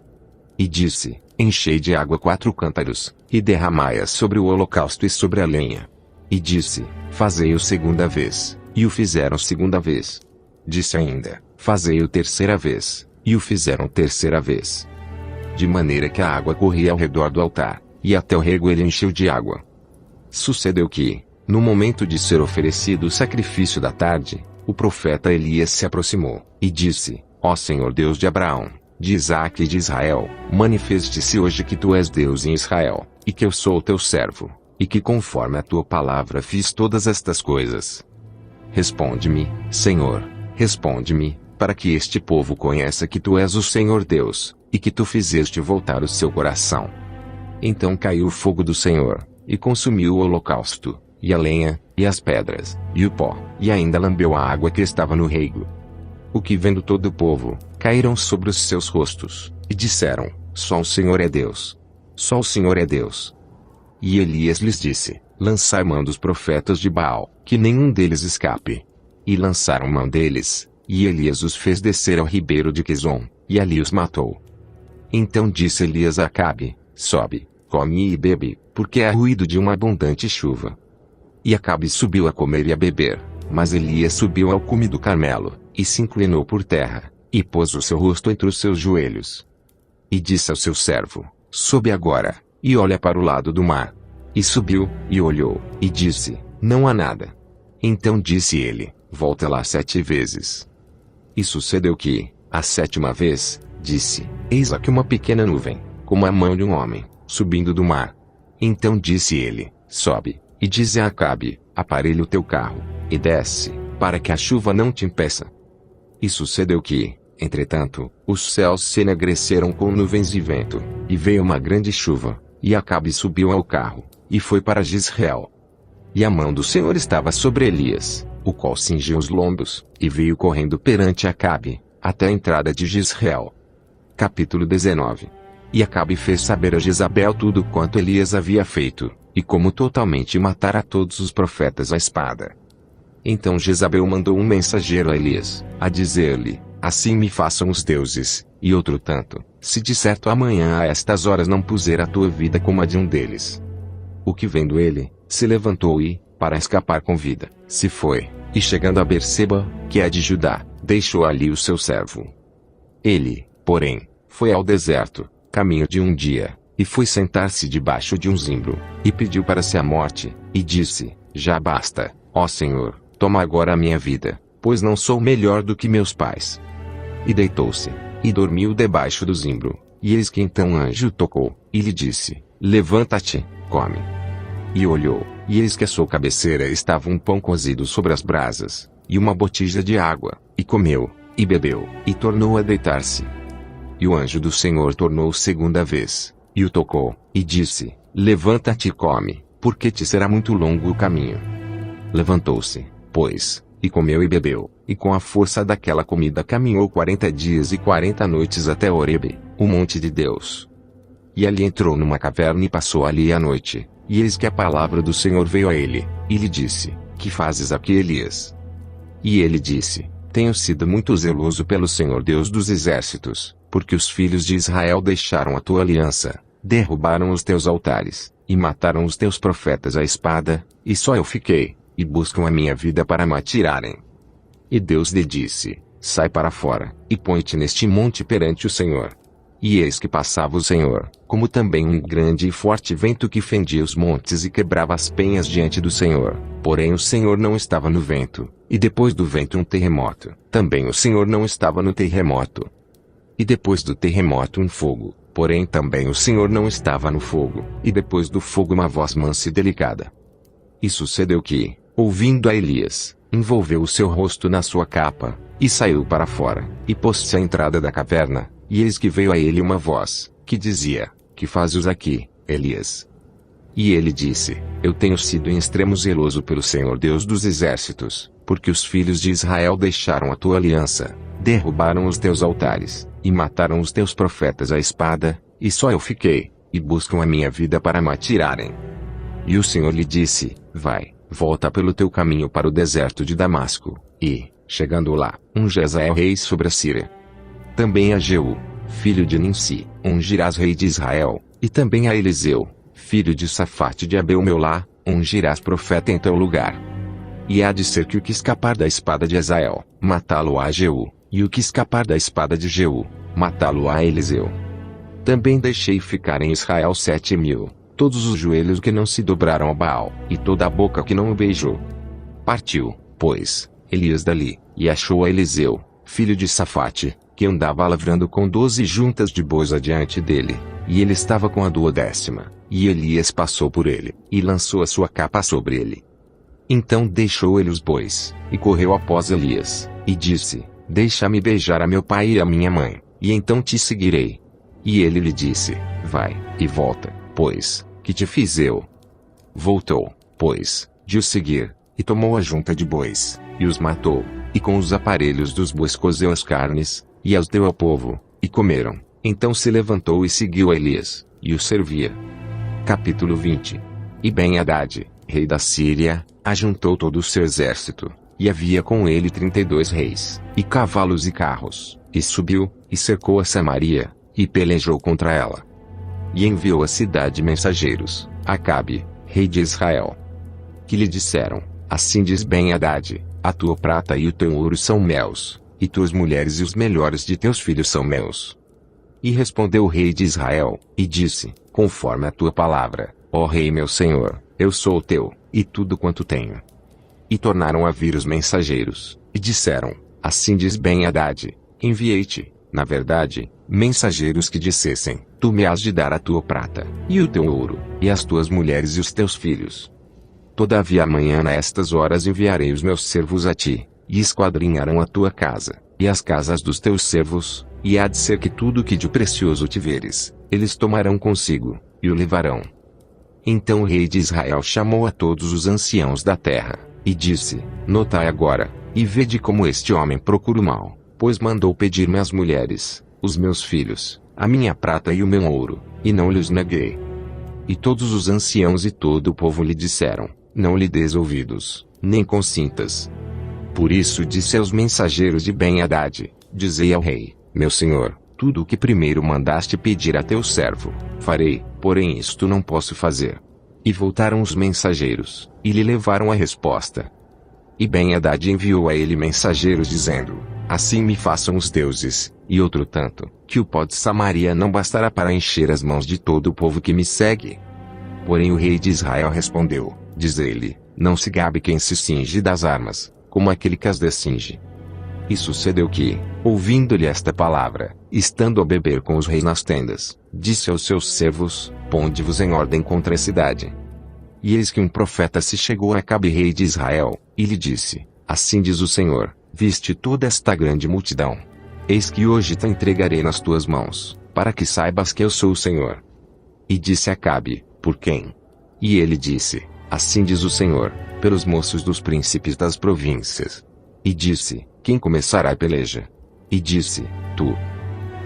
Speaker 1: E disse, enchei de água 4 cântaros, e derramai-a sobre o holocausto e sobre a lenha. E disse, fazei-o segunda vez, e o fizeram segunda vez. Disse ainda, fazei-o terceira vez, e o fizeram terceira vez. De maneira que a água corria ao redor do altar, e até o rego ele encheu de água. Sucedeu que, no momento de ser oferecido o sacrifício da tarde, o profeta Elias se aproximou, e disse, ó Senhor Deus de Abraão, de Isaque e de Israel, manifeste-se hoje que tu és Deus em Israel, e que eu sou o teu servo, e que conforme a tua palavra fiz todas estas coisas. Responde-me, Senhor, responde-me, para que este povo conheça que tu és o Senhor Deus, e que tu fizeste voltar o seu coração. Então caiu o fogo do Senhor, e consumiu o holocausto, e a lenha, e as pedras, e o pó, e ainda lambeu a água que estava no rego. O que vendo todo o povo, caíram sobre os seus rostos, e disseram, só o Senhor é Deus. Só o Senhor é Deus. E Elias lhes disse, lançai mão dos profetas de Baal, que nenhum deles escape. e lançaram mão deles, e Elias os fez descer ao ribeiro de Quizon, e ali os matou. Então disse Elias a Acabe: sobe, come e bebe, porque há ruído de uma abundante chuva. E Acabe subiu a comer e a beber, mas Elias subiu ao cume do Carmelo, e se inclinou por terra, e pôs o seu rosto entre os seus joelhos. E disse ao seu servo: sobe agora, e olha para o lado do mar. E subiu, e olhou, e disse: não há nada. Então disse ele: volta lá 7 vezes. E sucedeu que, a 7ª vez, disse: eis aqui uma pequena nuvem, como a mão de um homem, subindo do mar. Então disse ele: sobe, e dize a Acabe: aparelha o teu carro, e desce, para que a chuva não te impeça. E sucedeu que, entretanto, os céus se enegreceram com nuvens e vento, e veio uma grande chuva, e Acabe subiu ao carro, e foi para Jezreel. E a mão do Senhor estava sobre Elias, o qual cingiu os lombos, e veio correndo perante Acabe, até a entrada de Jezreel. Capítulo 19. E Acabe fez saber a Jezabel tudo quanto Elias havia feito, e como totalmente matara todos os profetas à espada. Então Jezabel mandou um mensageiro a Elias, a dizer-lhe: assim me façam os deuses, e outro tanto, se de certo amanhã a estas horas não puser a tua vida como a de um deles. O que vendo ele, se levantou e, para escapar com vida, se foi, e chegando a Berseba, que é de Judá, deixou ali o seu servo. Ele, porém, foi ao deserto, caminho de um dia, e foi sentar-se debaixo de um zimbro, e pediu para si a morte, e disse: já basta, ó Senhor, toma agora a minha vida, pois não sou melhor do que meus pais. E deitou-se, e dormiu debaixo do zimbro, e eis que então um anjo tocou, e lhe disse: levanta-te, come. E olhou, e eis que à sua cabeceira estava um pão cozido sobre as brasas, e uma botija de água, e comeu, e bebeu, e tornou a deitar-se. E o anjo do Senhor tornou 2ª vez, e o tocou, e disse: levanta-te e come, porque te será muito longo o caminho. Levantou-se, pois, e comeu e bebeu, e com a força daquela comida caminhou 40 dias e 40 noites até Horebe, o monte de Deus. E ali entrou numa caverna e passou ali a noite, e eis que a palavra do Senhor veio a ele, e lhe disse: que fazes aqui, Elias? E ele disse: tenho sido muito zeloso pelo Senhor Deus dos exércitos, porque os filhos de Israel deixaram a tua aliança, derrubaram os teus altares, e mataram os teus profetas à espada, e só eu fiquei, e buscam a minha vida para me atirarem. E Deus lhe disse: sai para fora, e põe-te neste monte perante o Senhor. E eis que passava o Senhor, como também um grande e forte vento que fendia os montes e quebrava as penhas diante do Senhor, porém o Senhor não estava no vento, e depois do vento um terremoto, também o Senhor não estava no terremoto. E depois do terremoto um fogo, porém também o Senhor não estava no fogo, e depois do fogo uma voz mansa e delicada. E sucedeu que, ouvindo a Elias, envolveu o seu rosto na sua capa, e saiu para fora, e pôs-se à entrada da caverna, e eis que veio a ele uma voz, que dizia: que fazes aqui, Elias? E ele disse: eu tenho sido em extremo zeloso pelo Senhor Deus dos exércitos, porque os filhos de Israel deixaram a tua aliança, derrubaram os teus altares, e mataram os teus profetas à espada, e só eu fiquei, e buscam a minha vida para me atirarem. E o Senhor lhe disse: vai, volta pelo teu caminho para o deserto de Damasco, e, chegando lá, unges a rei sobre a Síria. Também a Jeú, filho de Nimsi, ungirás rei de Israel, e também a Eliseu, filho de Safate de Abel-Meolá, ungirás profeta em teu lugar. E há de ser que o que escapar da espada de Hazael, matá-lo-á a Jeú, e o que escapar da espada de Jeú, matá-lo-á a Eliseu. Também deixei ficar em Israel 7.000, todos os joelhos que não se dobraram a Baal, e toda a boca que não o beijou. Partiu, pois, Elias dali, e achou a Eliseu, filho de Safate, que andava lavrando com 12 juntas de bois adiante dele, e ele estava com a 12ª, e Elias passou por ele, e lançou a sua capa sobre ele. Então deixou ele os bois, e correu após Elias, e disse: deixa-me beijar a meu pai e a minha mãe, e então te seguirei. E ele lhe disse: vai, e volta, pois, que te fiz eu? Voltou, pois, de o seguir, e tomou a junta de bois, e os matou, e com os aparelhos dos bois cozeu as carnes, e as deu ao povo, e comeram. Então se levantou e seguiu a Elias, e o servia. Capítulo 20. E Ben-Hadad, rei da Síria, ajuntou todo o seu exército, e havia com ele 32 reis, e cavalos e carros, e subiu, e cercou a Samaria, e pelejou contra ela. E enviou à cidade mensageiros, Acabe, rei de Israel, que lhe disseram: assim diz Ben-Hadad, a tua prata e o teu ouro são meus, e tuas mulheres e os melhores de teus filhos são meus. E respondeu o rei de Israel, e disse: conforme a tua palavra, ó rei meu senhor, eu sou o teu, e tudo quanto tenho. E tornaram a vir os mensageiros, e disseram: assim diz Ben-Hadad, enviei-te, na verdade, mensageiros que dissessem: tu me has de dar a tua prata, e o teu ouro, e as tuas mulheres e os teus filhos. Todavia amanhã a estas horas enviarei os meus servos a ti, e esquadrinharão a tua casa, e as casas dos teus servos, e há de ser que tudo que de precioso tiveres, eles tomarão consigo, e o levarão. Então o rei de Israel chamou a todos os anciãos da terra, e disse: notai agora, e vede como este homem procura o mal, pois mandou pedir-me as mulheres, os meus filhos, a minha prata e o meu ouro, e não lhes neguei. E todos os anciãos e todo o povo lhe disseram: não lhe des ouvidos, nem consintas. Por isso disse aos mensageiros de Ben-Hadad: dizei ao rei, meu senhor, tudo o que primeiro mandaste pedir a teu servo, farei, porém isto não posso fazer. E voltaram os mensageiros, e lhe levaram a resposta. E Ben-Hadad enviou a ele mensageiros dizendo: assim me façam os deuses, e outro tanto, que o pó de Samaria não bastará para encher as mãos de todo o povo que me segue. Porém o rei de Israel respondeu, diz ele: não se gabe quem se cinge das armas, como aquele que as descinge. E sucedeu que, ouvindo-lhe esta palavra, estando a beber com os reis nas tendas, disse aos seus servos: ponde-vos em ordem contra a cidade. E eis que um profeta se chegou a Acabe, rei de Israel, e lhe disse: assim diz o Senhor, viste toda esta grande multidão. Eis que hoje te entregarei nas tuas mãos, para que saibas que eu sou o Senhor. E disse Acabe: por quem? E ele disse: assim diz o Senhor, pelos moços dos príncipes das províncias. E disse: quem começará a peleja? E disse: tu.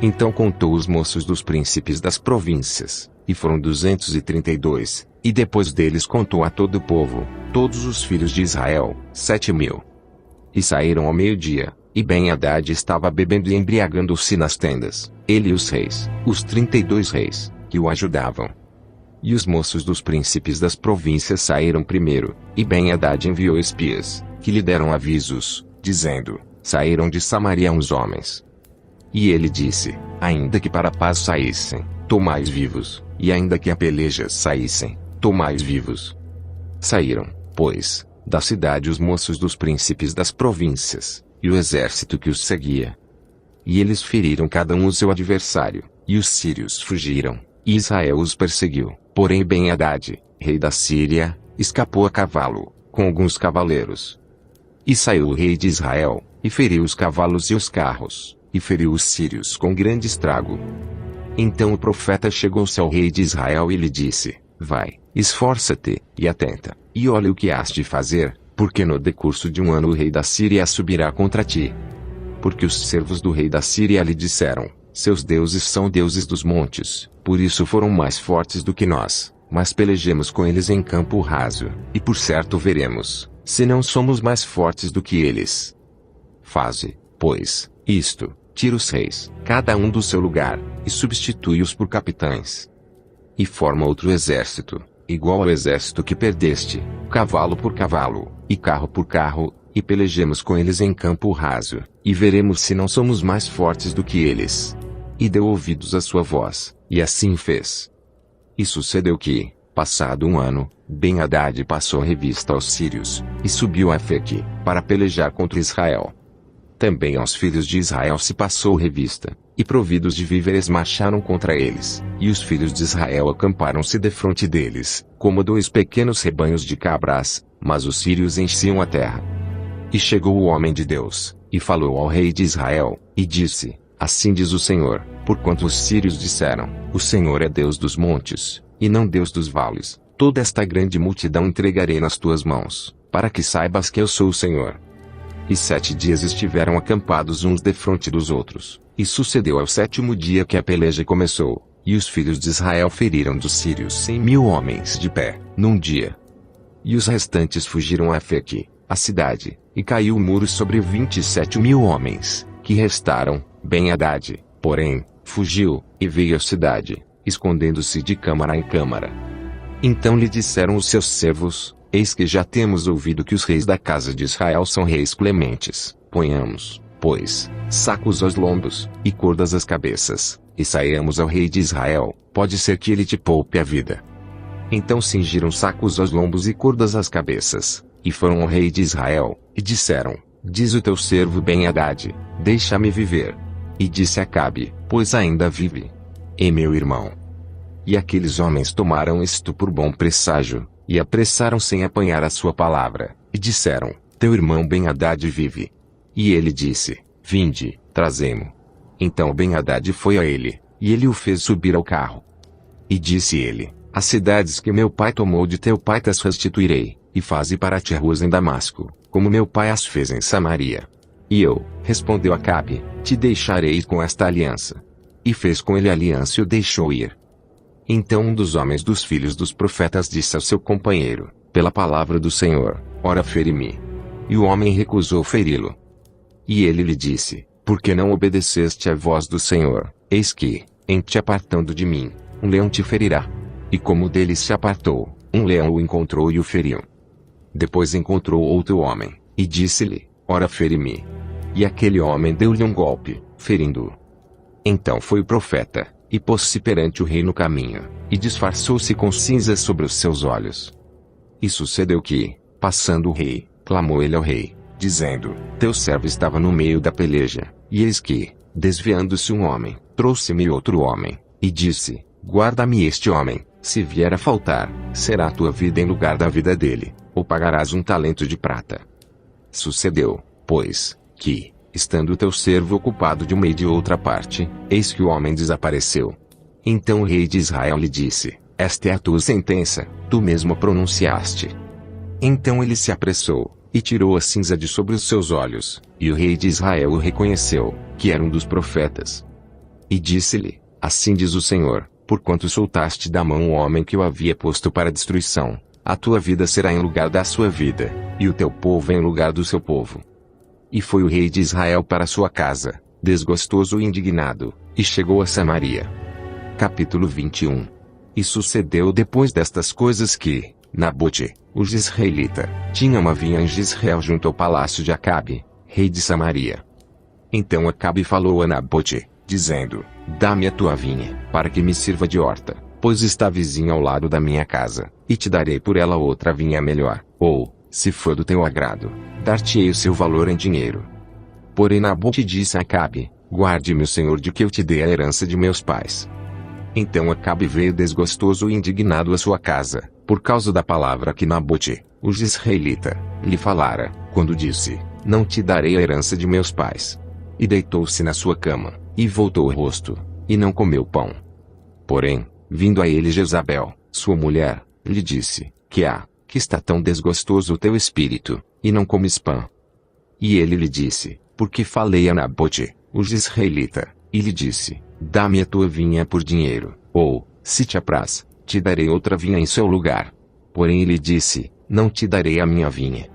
Speaker 1: Então contou os moços dos príncipes das províncias, e foram 232, e depois deles contou a todo o povo, todos os filhos de Israel, 7.000. E saíram ao meio-dia, e Ben-Hadad estava bebendo e embriagando-se nas tendas, ele e os reis, os 32 reis, que o ajudavam. E os moços dos príncipes das províncias saíram primeiro, e Ben-Hadad enviou espias, que lhe deram avisos, dizendo: saíram de Samaria uns homens. E ele disse: ainda que para a paz saíssem, tomai-os vivos, e ainda que a pelejas saíssem, tomai-os vivos. Saíram, pois, da cidade os moços dos príncipes das províncias, e o exército que os seguia. E eles feriram cada um o seu adversário, e os sírios fugiram, e Israel os perseguiu. Porém Ben-Hadad, rei da Síria, escapou a cavalo, com alguns cavaleiros. E saiu o rei de Israel, e feriu os cavalos e os carros, e feriu os sírios com grande estrago. Então o profeta chegou-se ao rei de Israel e lhe disse: vai, esforça-te, e atenta, e olha o que has de fazer, porque no decurso de um ano o rei da Síria subirá contra ti. Porque os servos do rei da Síria lhe disseram: seus deuses são deuses dos montes, por isso foram mais fortes do que nós, mas pelejemos com eles em campo raso, e por certo veremos, se não somos mais fortes do que eles. Faze, pois, isto, tira os reis, cada um do seu lugar, e substitui-os por capitães. E forma outro exército, igual ao exército que perdeste, cavalo por cavalo, e carro por carro, e pelejemos com eles em campo raso, e veremos se não somos mais fortes do que eles. E deu ouvidos à sua voz, e assim fez. E sucedeu que, passado um ano, Ben-Hadad passou revista aos sírios, e subiu a Afeque, para pelejar contra Israel. Também aos filhos de Israel se passou revista, e providos de víveres marcharam contra eles, e os filhos de Israel acamparam-se defronte deles, como 2 pequenos rebanhos de cabras, mas os sírios enchiam a terra. E chegou o homem de Deus, e falou ao rei de Israel, e disse: assim diz o Senhor, porquanto os sírios disseram: o Senhor é Deus dos montes, e não Deus dos vales, toda esta grande multidão entregarei nas tuas mãos, para que saibas que eu sou o Senhor. E 7 dias estiveram acampados uns defronte dos outros, e sucedeu ao 7º dia que a peleja começou, e os filhos de Israel feriram dos sírios 100.000 homens de pé, num dia. E os restantes fugiram a Afeque, a cidade, e caiu o muro sobre 27.000 homens, que restaram. Ben-Hadad, porém, fugiu, e veio à cidade, escondendo-se de câmara em câmara. Então lhe disseram os seus servos: eis que já temos ouvido que os reis da casa de Israel são reis clementes. Ponhamos, pois, sacos aos lombos, e cordas às cabeças, e saiamos ao rei de Israel, pode ser que ele te poupe a vida. Então cingiram sacos aos lombos e cordas às cabeças, e foram ao rei de Israel, e disseram: diz o teu servo Ben-Hadad, deixa-me viver. E disse Acabe: pois ainda vive. E meu irmão. E aqueles homens tomaram isto por bom presságio, e apressaram-se em apanhar a sua palavra, e disseram: teu irmão Ben-Hadad vive. E ele disse: vinde, trazemo. Então Ben-Hadad foi a ele, e ele o fez subir ao carro. E disse ele: as cidades que meu pai tomou de teu pai tas restituirei, e faze para ti ruas em Damasco, como meu pai as fez em Samaria. E eu, respondeu Acabe, te deixarei com esta aliança. E fez com ele aliança e o deixou ir. Então um dos homens dos filhos dos profetas disse ao seu companheiro: pela palavra do Senhor, ora fere-me. E o homem recusou feri-lo. E ele lhe disse: por que não obedeceste à voz do Senhor? Eis que, em te apartando de mim, um leão te ferirá. E como dele se apartou, um leão o encontrou e o feriu. Depois encontrou outro homem, e disse-lhe: ora fere-me. E aquele homem deu-lhe um golpe, ferindo-o. Então foi o profeta, e pôs-se perante o rei no caminho, e disfarçou-se com cinzas sobre os seus olhos. E sucedeu que, passando o rei, clamou ele ao rei, dizendo: teu servo estava no meio da peleja, e eis que, desviando-se um homem, trouxe-me outro homem, e disse: guarda-me este homem, se vier a faltar, será a tua vida em lugar da vida dele, ou pagarás um talento de prata. Sucedeu, pois, que, estando teu servo ocupado de uma e de outra parte, eis que o homem desapareceu. Então o rei de Israel lhe disse: esta é a tua sentença, tu mesmo pronunciaste. Então ele se apressou, e tirou a cinza de sobre os seus olhos, e o rei de Israel o reconheceu, que era um dos profetas. E disse-lhe: assim diz o Senhor, porquanto soltaste da mão o homem que eu havia posto para destruição, a tua vida será em lugar da sua vida, e o teu povo em lugar do seu povo. E foi o rei de Israel para sua casa, desgostoso e indignado, e chegou a Samaria. Capítulo 21. E sucedeu depois destas coisas que, Nabote, o jezreelita, tinha uma vinha em Jezreel junto ao palácio de Acabe, rei de Samaria. Então Acabe falou a Nabote, dizendo: dá-me a tua vinha, para que me sirva de horta, pois está vizinha ao lado da minha casa, e te darei por ela outra vinha melhor, ou, se for do teu agrado, dar-te-ei o seu valor em dinheiro. Porém Nabote disse a Acabe: guarde-me o Senhor de que eu te dê a herança de meus pais. Então Acabe veio desgostoso e indignado à sua casa, por causa da palavra que Nabote, o jezreelita, lhe falara, quando disse: não te darei a herança de meus pais. E deitou-se na sua cama, e voltou o rosto, e não comeu pão. Porém, vindo a ele Jezabel, sua mulher, lhe disse: que está tão desgostoso o teu espírito, e não comes pão? E ele lhe disse: porque falei a Nabote, o jezreelita, e lhe disse: dá-me a tua vinha por dinheiro, ou, se te apraz, te darei outra vinha em seu lugar. Porém ele disse: não te darei a minha vinha.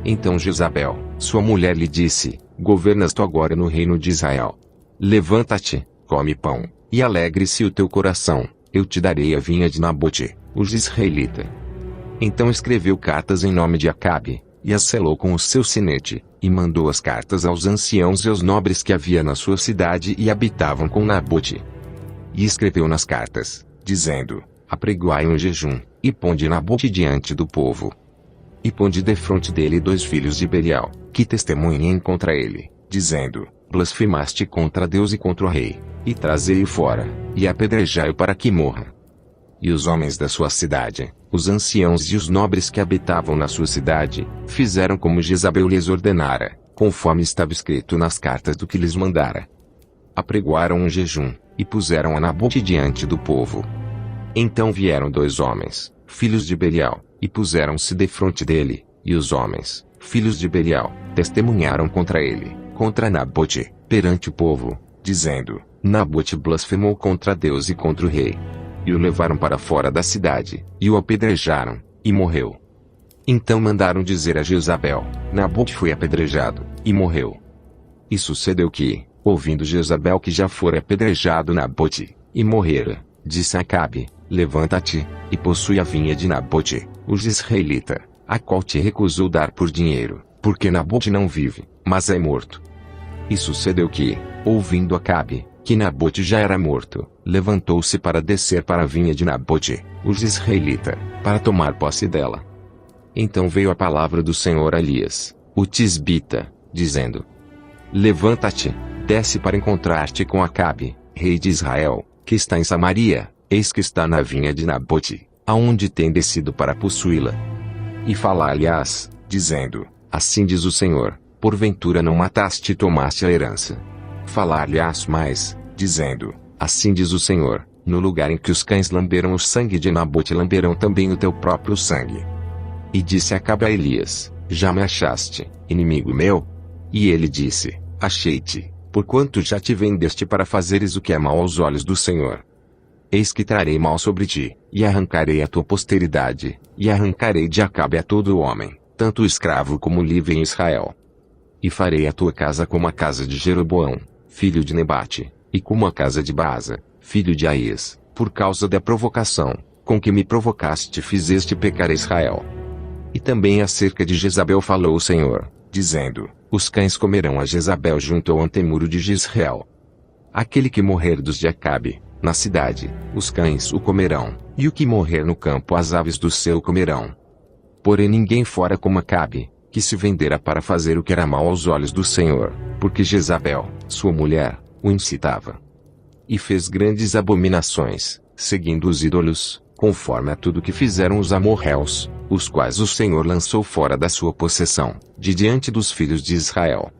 Speaker 1: Então Jezabel, sua mulher, lhe disse: governas tu agora no reino de Israel. Levanta-te, come pão, e alegre-se o teu coração, eu te darei a vinha de Nabote, o jezreelita. Então escreveu cartas em nome de Acabe, e as selou com o seu sinete, e mandou as cartas aos anciãos e aos nobres que havia na sua cidade e habitavam com Nabote. E escreveu nas cartas, dizendo: apregoai um jejum, e ponde Nabote diante do povo. E ponde defronte dele 2 filhos de Belial, que testemunhem contra ele, dizendo: blasfemaste contra Deus e contra o rei, e trazei-o fora, e apedrejai-o para que morra. E os homens da sua cidade, os anciãos e os nobres que habitavam na sua cidade, fizeram como Jezabel lhes ordenara, conforme estava escrito nas cartas do que lhes mandara. Apregoaram um jejum, e puseram a Nabote diante do povo. Então vieram 2 homens, filhos de Belial, e puseram-se defronte dele, e os homens, filhos de Belial, testemunharam contra ele, contra Nabote, perante o povo, dizendo: Nabote blasfemou contra Deus e contra o rei. E o levaram para fora da cidade, e o apedrejaram, e morreu. Então mandaram dizer a Jezabel: Nabote foi apedrejado, e morreu. E sucedeu que, ouvindo Jezabel que já fora apedrejado Nabote, e morrera, disse a Acabe: Levanta-te, e possui a vinha de Nabote, o jezreelita, a qual te recusou dar por dinheiro, porque Nabote não vive, mas é morto. E sucedeu que, ouvindo Acabe, que Nabote já era morto, levantou-se para descer para a vinha de Nabote, o jezreelita, para tomar posse dela. Então veio a palavra do Senhor a Elias, o tisbita, dizendo: Levanta-te, desce para encontrar-te com Acabe, rei de Israel, que está em Samaria, eis que está na vinha de Nabote, aonde tem descido para possuí-la. E falar-lhe-ás, dizendo: Assim diz o Senhor, porventura não mataste e tomaste a herança. Falar-lhe-ás mais, dizendo: Assim diz o Senhor, no lugar em que os cães lamberam o sangue de Nabote lamberão também o teu próprio sangue. E disse Acabe a Elias: Já me achaste, inimigo meu? E ele disse: Achei-te, porquanto já te vendeste para fazeres o que é mal aos olhos do Senhor. Eis que trarei mal sobre ti, e arrancarei a tua posteridade, e arrancarei de Acabe a todo homem, tanto escravo como livre em Israel. E farei a tua casa como a casa de Jeroboão, filho de Nebate, e como a casa de Baasa, filho de Aías, por causa da provocação, com que me provocaste fizeste pecar Israel. E também acerca de Jezabel falou o Senhor, dizendo: Os cães comerão a Jezabel junto ao antemuro de Jezreel. Aquele que morrer dos de Acabe, na cidade, os cães o comerão, e o que morrer no campo as aves do céu comerão. Porém ninguém fora como Acabe, que se vendera para fazer o que era mal aos olhos do Senhor, porque Jezabel, sua mulher, o incitava. E fez grandes abominações, seguindo os ídolos, conforme a tudo que fizeram os amorreus, os quais o Senhor lançou fora da sua possessão, de diante dos filhos de Israel.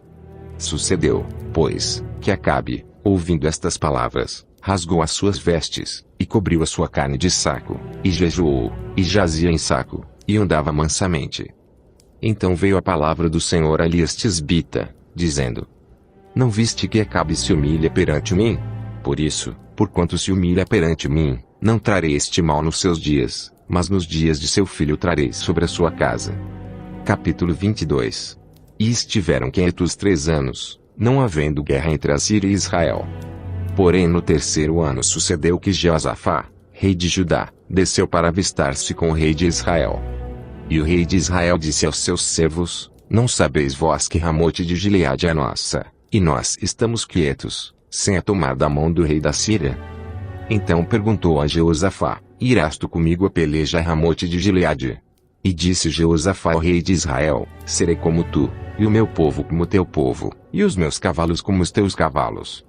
Speaker 1: Sucedeu, pois, que Acabe, ouvindo estas palavras, rasgou as suas vestes, e cobriu a sua carne de saco, e jejuou, e jazia em saco, e andava mansamente. Então veio a palavra do Senhor a Elias tisbita, dizendo: Não viste que Acabe se humilha perante mim? Por isso, porquanto se humilha perante mim, não trarei este mal nos seus dias, mas nos dias de seu filho trarei sobre a sua casa. Capítulo 22. E estiveram quietos 3 anos, não havendo guerra entre Assíria e Israel. Porém no 3º ano sucedeu que Jeosafá, rei de Judá, desceu para avistar-se com o rei de Israel. E o rei de Israel disse aos seus servos: Não sabeis vós que Ramote de Gileade é nossa, e nós estamos quietos, sem a tomar da mão do rei da Síria? Então perguntou a Jeosafá: Irás tu comigo a peleja a Ramote de Gileade? E disse Jeosafá ao rei de Israel: Serei como tu, e o meu povo como o teu povo, e os meus cavalos como os teus cavalos.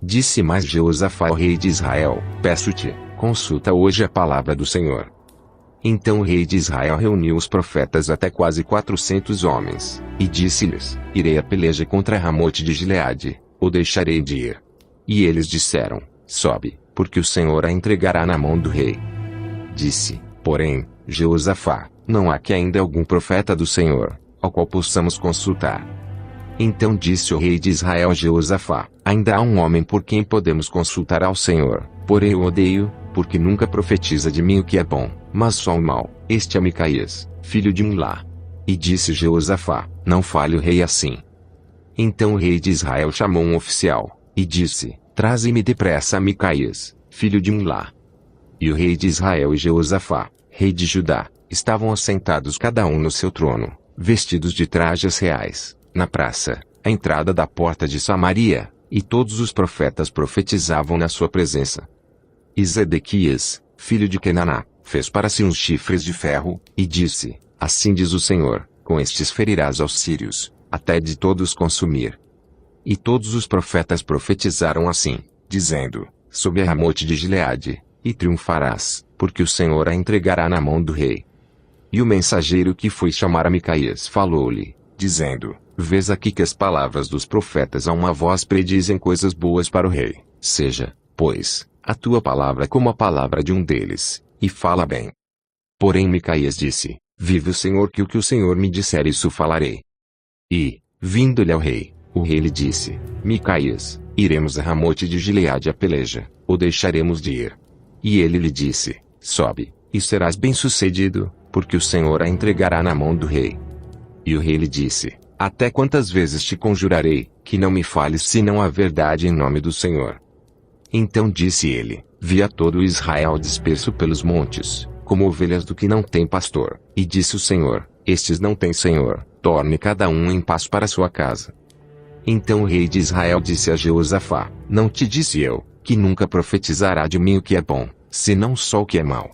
Speaker 1: Disse mais Jeosafá ao rei de Israel: Peço-te, consulta hoje a palavra do Senhor. Então o rei de Israel reuniu os profetas até quase 400 homens, e disse-lhes: Irei a peleja contra Ramote de Gileade, ou deixarei de ir? E eles disseram: Sobe, porque o Senhor a entregará na mão do rei. Disse, porém, Jeosafá: Não há que ainda algum profeta do Senhor, ao qual possamos consultar. Então disse o rei de Israel a Jeosafá: Ainda há um homem por quem podemos consultar ao Senhor, porém eu odeio, porque nunca profetiza de mim o que é bom, mas só o mal. Este é Micaías, filho de Imlá. E disse Jeosafá: Não fale o rei assim. Então o rei de Israel chamou um oficial, e disse: Traze-me depressa a Micaías, filho de Imlá. E o rei de Israel e Jeosafá, rei de Judá, estavam assentados cada um no seu trono, vestidos de trajes reais, na praça, à entrada da porta de Samaria, e todos os profetas profetizavam na sua presença. E Zedequias, filho de Kenaná, fez para si uns chifres de ferro, e disse: Assim diz o Senhor, com estes ferirás aos sírios, até de todos consumir. E todos os profetas profetizaram assim, dizendo: Sob a Ramote de Gileade, e triunfarás, porque o Senhor a entregará na mão do rei. E o mensageiro que foi chamar a Micaías falou-lhe, dizendo: Vês aqui que as palavras dos profetas a uma voz predizem coisas boas para o rei. Seja, pois, a tua palavra como a palavra de um deles, e fala bem. Porém Micaías disse: Vive o Senhor, que o que o Senhor me disser isso falarei. E, vindo-lhe ao rei, o rei lhe disse: Micaías, iremos a Ramote de Gileade a peleja, ou deixaremos de ir? E ele lhe disse: Sobe, e serás bem-sucedido, porque o Senhor a entregará na mão do rei. E o rei lhe disse: Até quantas vezes te conjurarei, que não me fales senão a verdade em nome do Senhor? Então disse ele: Via todo Israel disperso pelos montes, como ovelhas do que não tem pastor. E disse o Senhor: Estes não têm senhor, torne cada um em paz para sua casa. Então o rei de Israel disse a Jeosafá: Não te disse eu, que nunca profetizará de mim o que é bom, senão só o que é mau?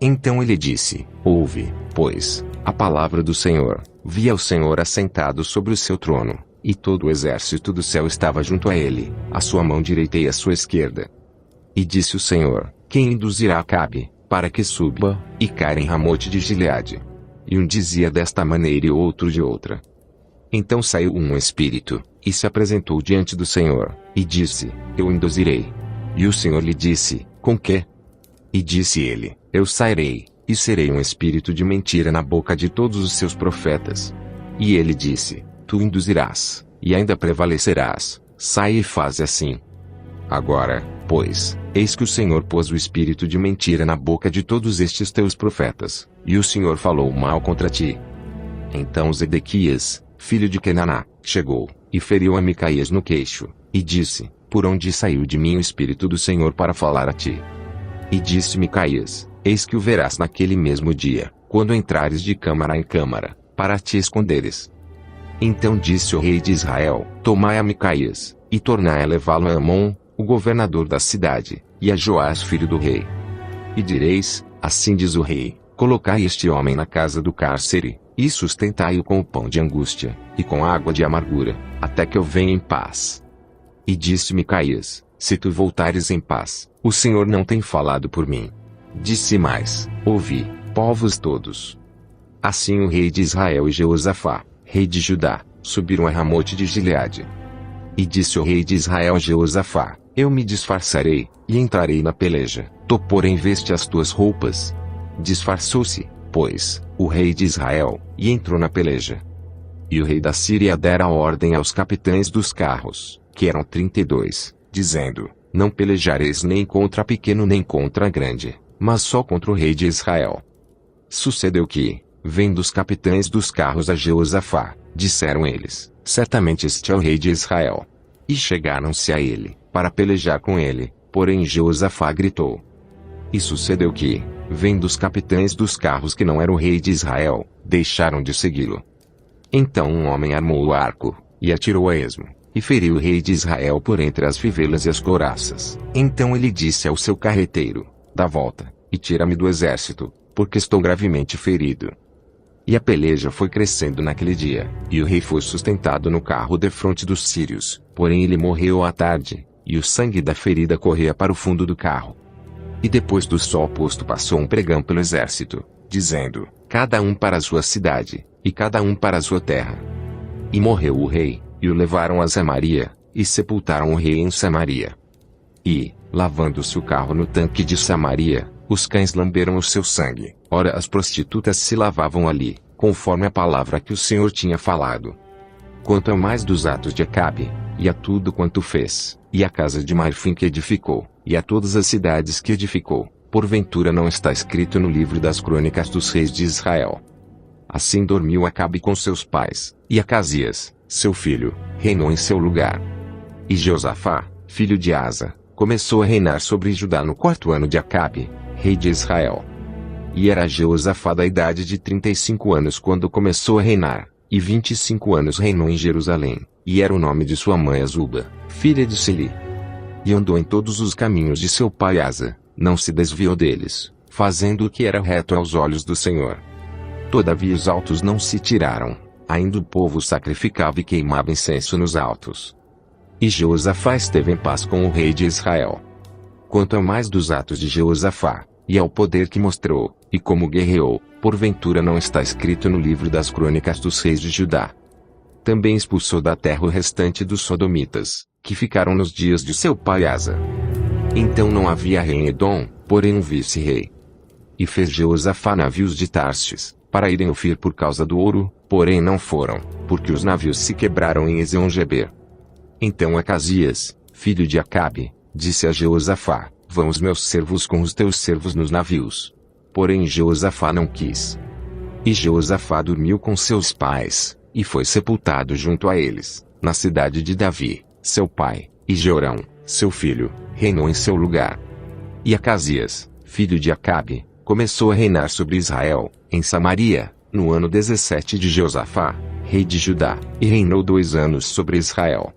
Speaker 1: Então ele disse: Ouve, pois, a palavra do Senhor. Via o Senhor assentado sobre o seu trono, e todo o exército do céu estava junto a ele, a sua mão direita e a sua esquerda. E disse o Senhor: Quem induzirá Acabe, para que suba, e caia em Ramote de Gileade? E um dizia desta maneira e outro de outra. Então saiu um espírito, e se apresentou diante do Senhor, e disse: Eu induzirei. E o Senhor lhe disse: Com que? E disse ele: Eu sairei, e serei um espírito de mentira na boca de todos os seus profetas. E ele disse: Tu induzirás, e ainda prevalecerás, sai e faze assim. Agora, pois, eis que o Senhor pôs o espírito de mentira na boca de todos estes teus profetas, e o Senhor falou mal contra ti. Então Zedequias, filho de Kenaná, chegou, e feriu a Micaías no queixo, e disse: Por onde saiu de mim o espírito do Senhor para falar a ti? E disse Micaías: Eis que o verás naquele mesmo dia, quando entrares de câmara em câmara, para te esconderes. Então disse o rei de Israel: Tomai a Micaías, e tornai a levá-lo a Amon, o governador da cidade, e a Joás filho do rei. E direis: Assim diz o rei: Colocai este homem na casa do cárcere, e sustentai-o com o pão de angústia, e com água de amargura, até que eu venha em paz. E disse Micaías: Se tu voltares em paz, o Senhor não tem falado por mim. Disse mais: Ouvi, povos todos. Assim o rei de Israel e Jeosafá, rei de Judá, subiram a Ramote de Gileade. E disse o rei de Israel a Jeosafá: Eu me disfarçarei, e entrarei na peleja, tu porém veste as tuas roupas. Disfarçou-se, pois, o rei de Israel, e entrou na peleja. E o rei da Síria dera ordem aos capitães dos carros, que eram 32, dizendo: Não pelejareis nem contra pequeno nem contra grande, mas só contra o rei de Israel. Sucedeu que, vendo os capitães dos carros a Jeosafá, disseram eles: Certamente este é o rei de Israel. E chegaram-se a ele, para pelejar com ele, porém Jeosafá gritou. E sucedeu que, vendo os capitães dos carros que não era o rei de Israel, deixaram de segui-lo. Então um homem armou o arco, e atirou a esmo, e feriu o rei de Israel por entre as fivelas e as couraças. Então ele disse ao seu carreteiro: Dá volta, e tira-me do exército, porque estou gravemente ferido. E a peleja foi crescendo naquele dia, e o rei foi sustentado no carro defronte dos sírios, porém ele morreu à tarde, e o sangue da ferida corria para o fundo do carro. E depois do sol posto passou um pregão pelo exército, dizendo: Cada um para a sua cidade, e cada um para a sua terra. E morreu o rei, e o levaram a Samaria, e sepultaram o rei em Samaria. E, lavando-se o carro no tanque de Samaria, os cães lamberam o seu sangue. Ora as prostitutas se lavavam ali, conforme a palavra que o Senhor tinha falado. Quanto ao mais dos atos de Acabe, e a tudo quanto fez, e a casa de Marfim que edificou, e a todas as cidades que edificou, porventura não está escrito no livro das crônicas dos reis de Israel. Assim dormiu Acabe com seus pais, e Acasias, seu filho, reinou em seu lugar. E Jeosafá, filho de Asa, começou a reinar sobre Judá no 4º ano de Acabe, rei de Israel. E era Jeosafá da idade de 35 anos quando começou a reinar, e 25 anos reinou em Jerusalém, e era o nome de sua mãe Azuba, filha de Sili. E andou em todos os caminhos de seu pai Asa, não se desviou deles, fazendo o que era reto aos olhos do Senhor. Todavia os altos não se tiraram, ainda o povo sacrificava e queimava incenso nos altos. E Jeosafá esteve em paz com o rei de Israel. Quanto ao mais dos atos de Jeosafá, e ao poder que mostrou, e como guerreou, porventura não está escrito no livro das crônicas dos reis de Judá. Também expulsou da terra o restante dos sodomitas, que ficaram nos dias de seu pai Asa. Então não havia rei em Edom, porém um vice-rei. E fez Jeosafá navios de Tarsis, para irem Ofir por causa do ouro, porém não foram, porque os navios se quebraram em Ezion-Geber. Então Acasias, filho de Acabe, disse a Jeosafá: Vão os meus servos com os teus servos nos navios. Porém Jeosafá não quis. E Jeosafá dormiu com seus pais, e foi sepultado junto a eles, na cidade de Davi, seu pai, e Jeorão, seu filho, reinou em seu lugar. E Acasias, filho de Acabe, começou a reinar sobre Israel, em Samaria, no ano 17 de Jeosafá, rei de Judá, e reinou 2 anos sobre Israel.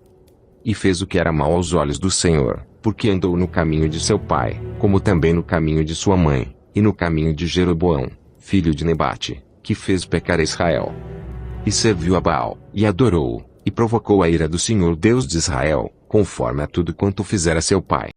Speaker 1: E fez o que era mau aos olhos do Senhor, porque andou no caminho de seu pai, como também no caminho de sua mãe, e no caminho de Jeroboão, filho de Nebate, que fez pecar Israel. E serviu a Baal, e adorou-o, e provocou a ira do Senhor Deus de Israel, conforme a tudo quanto fizera seu pai.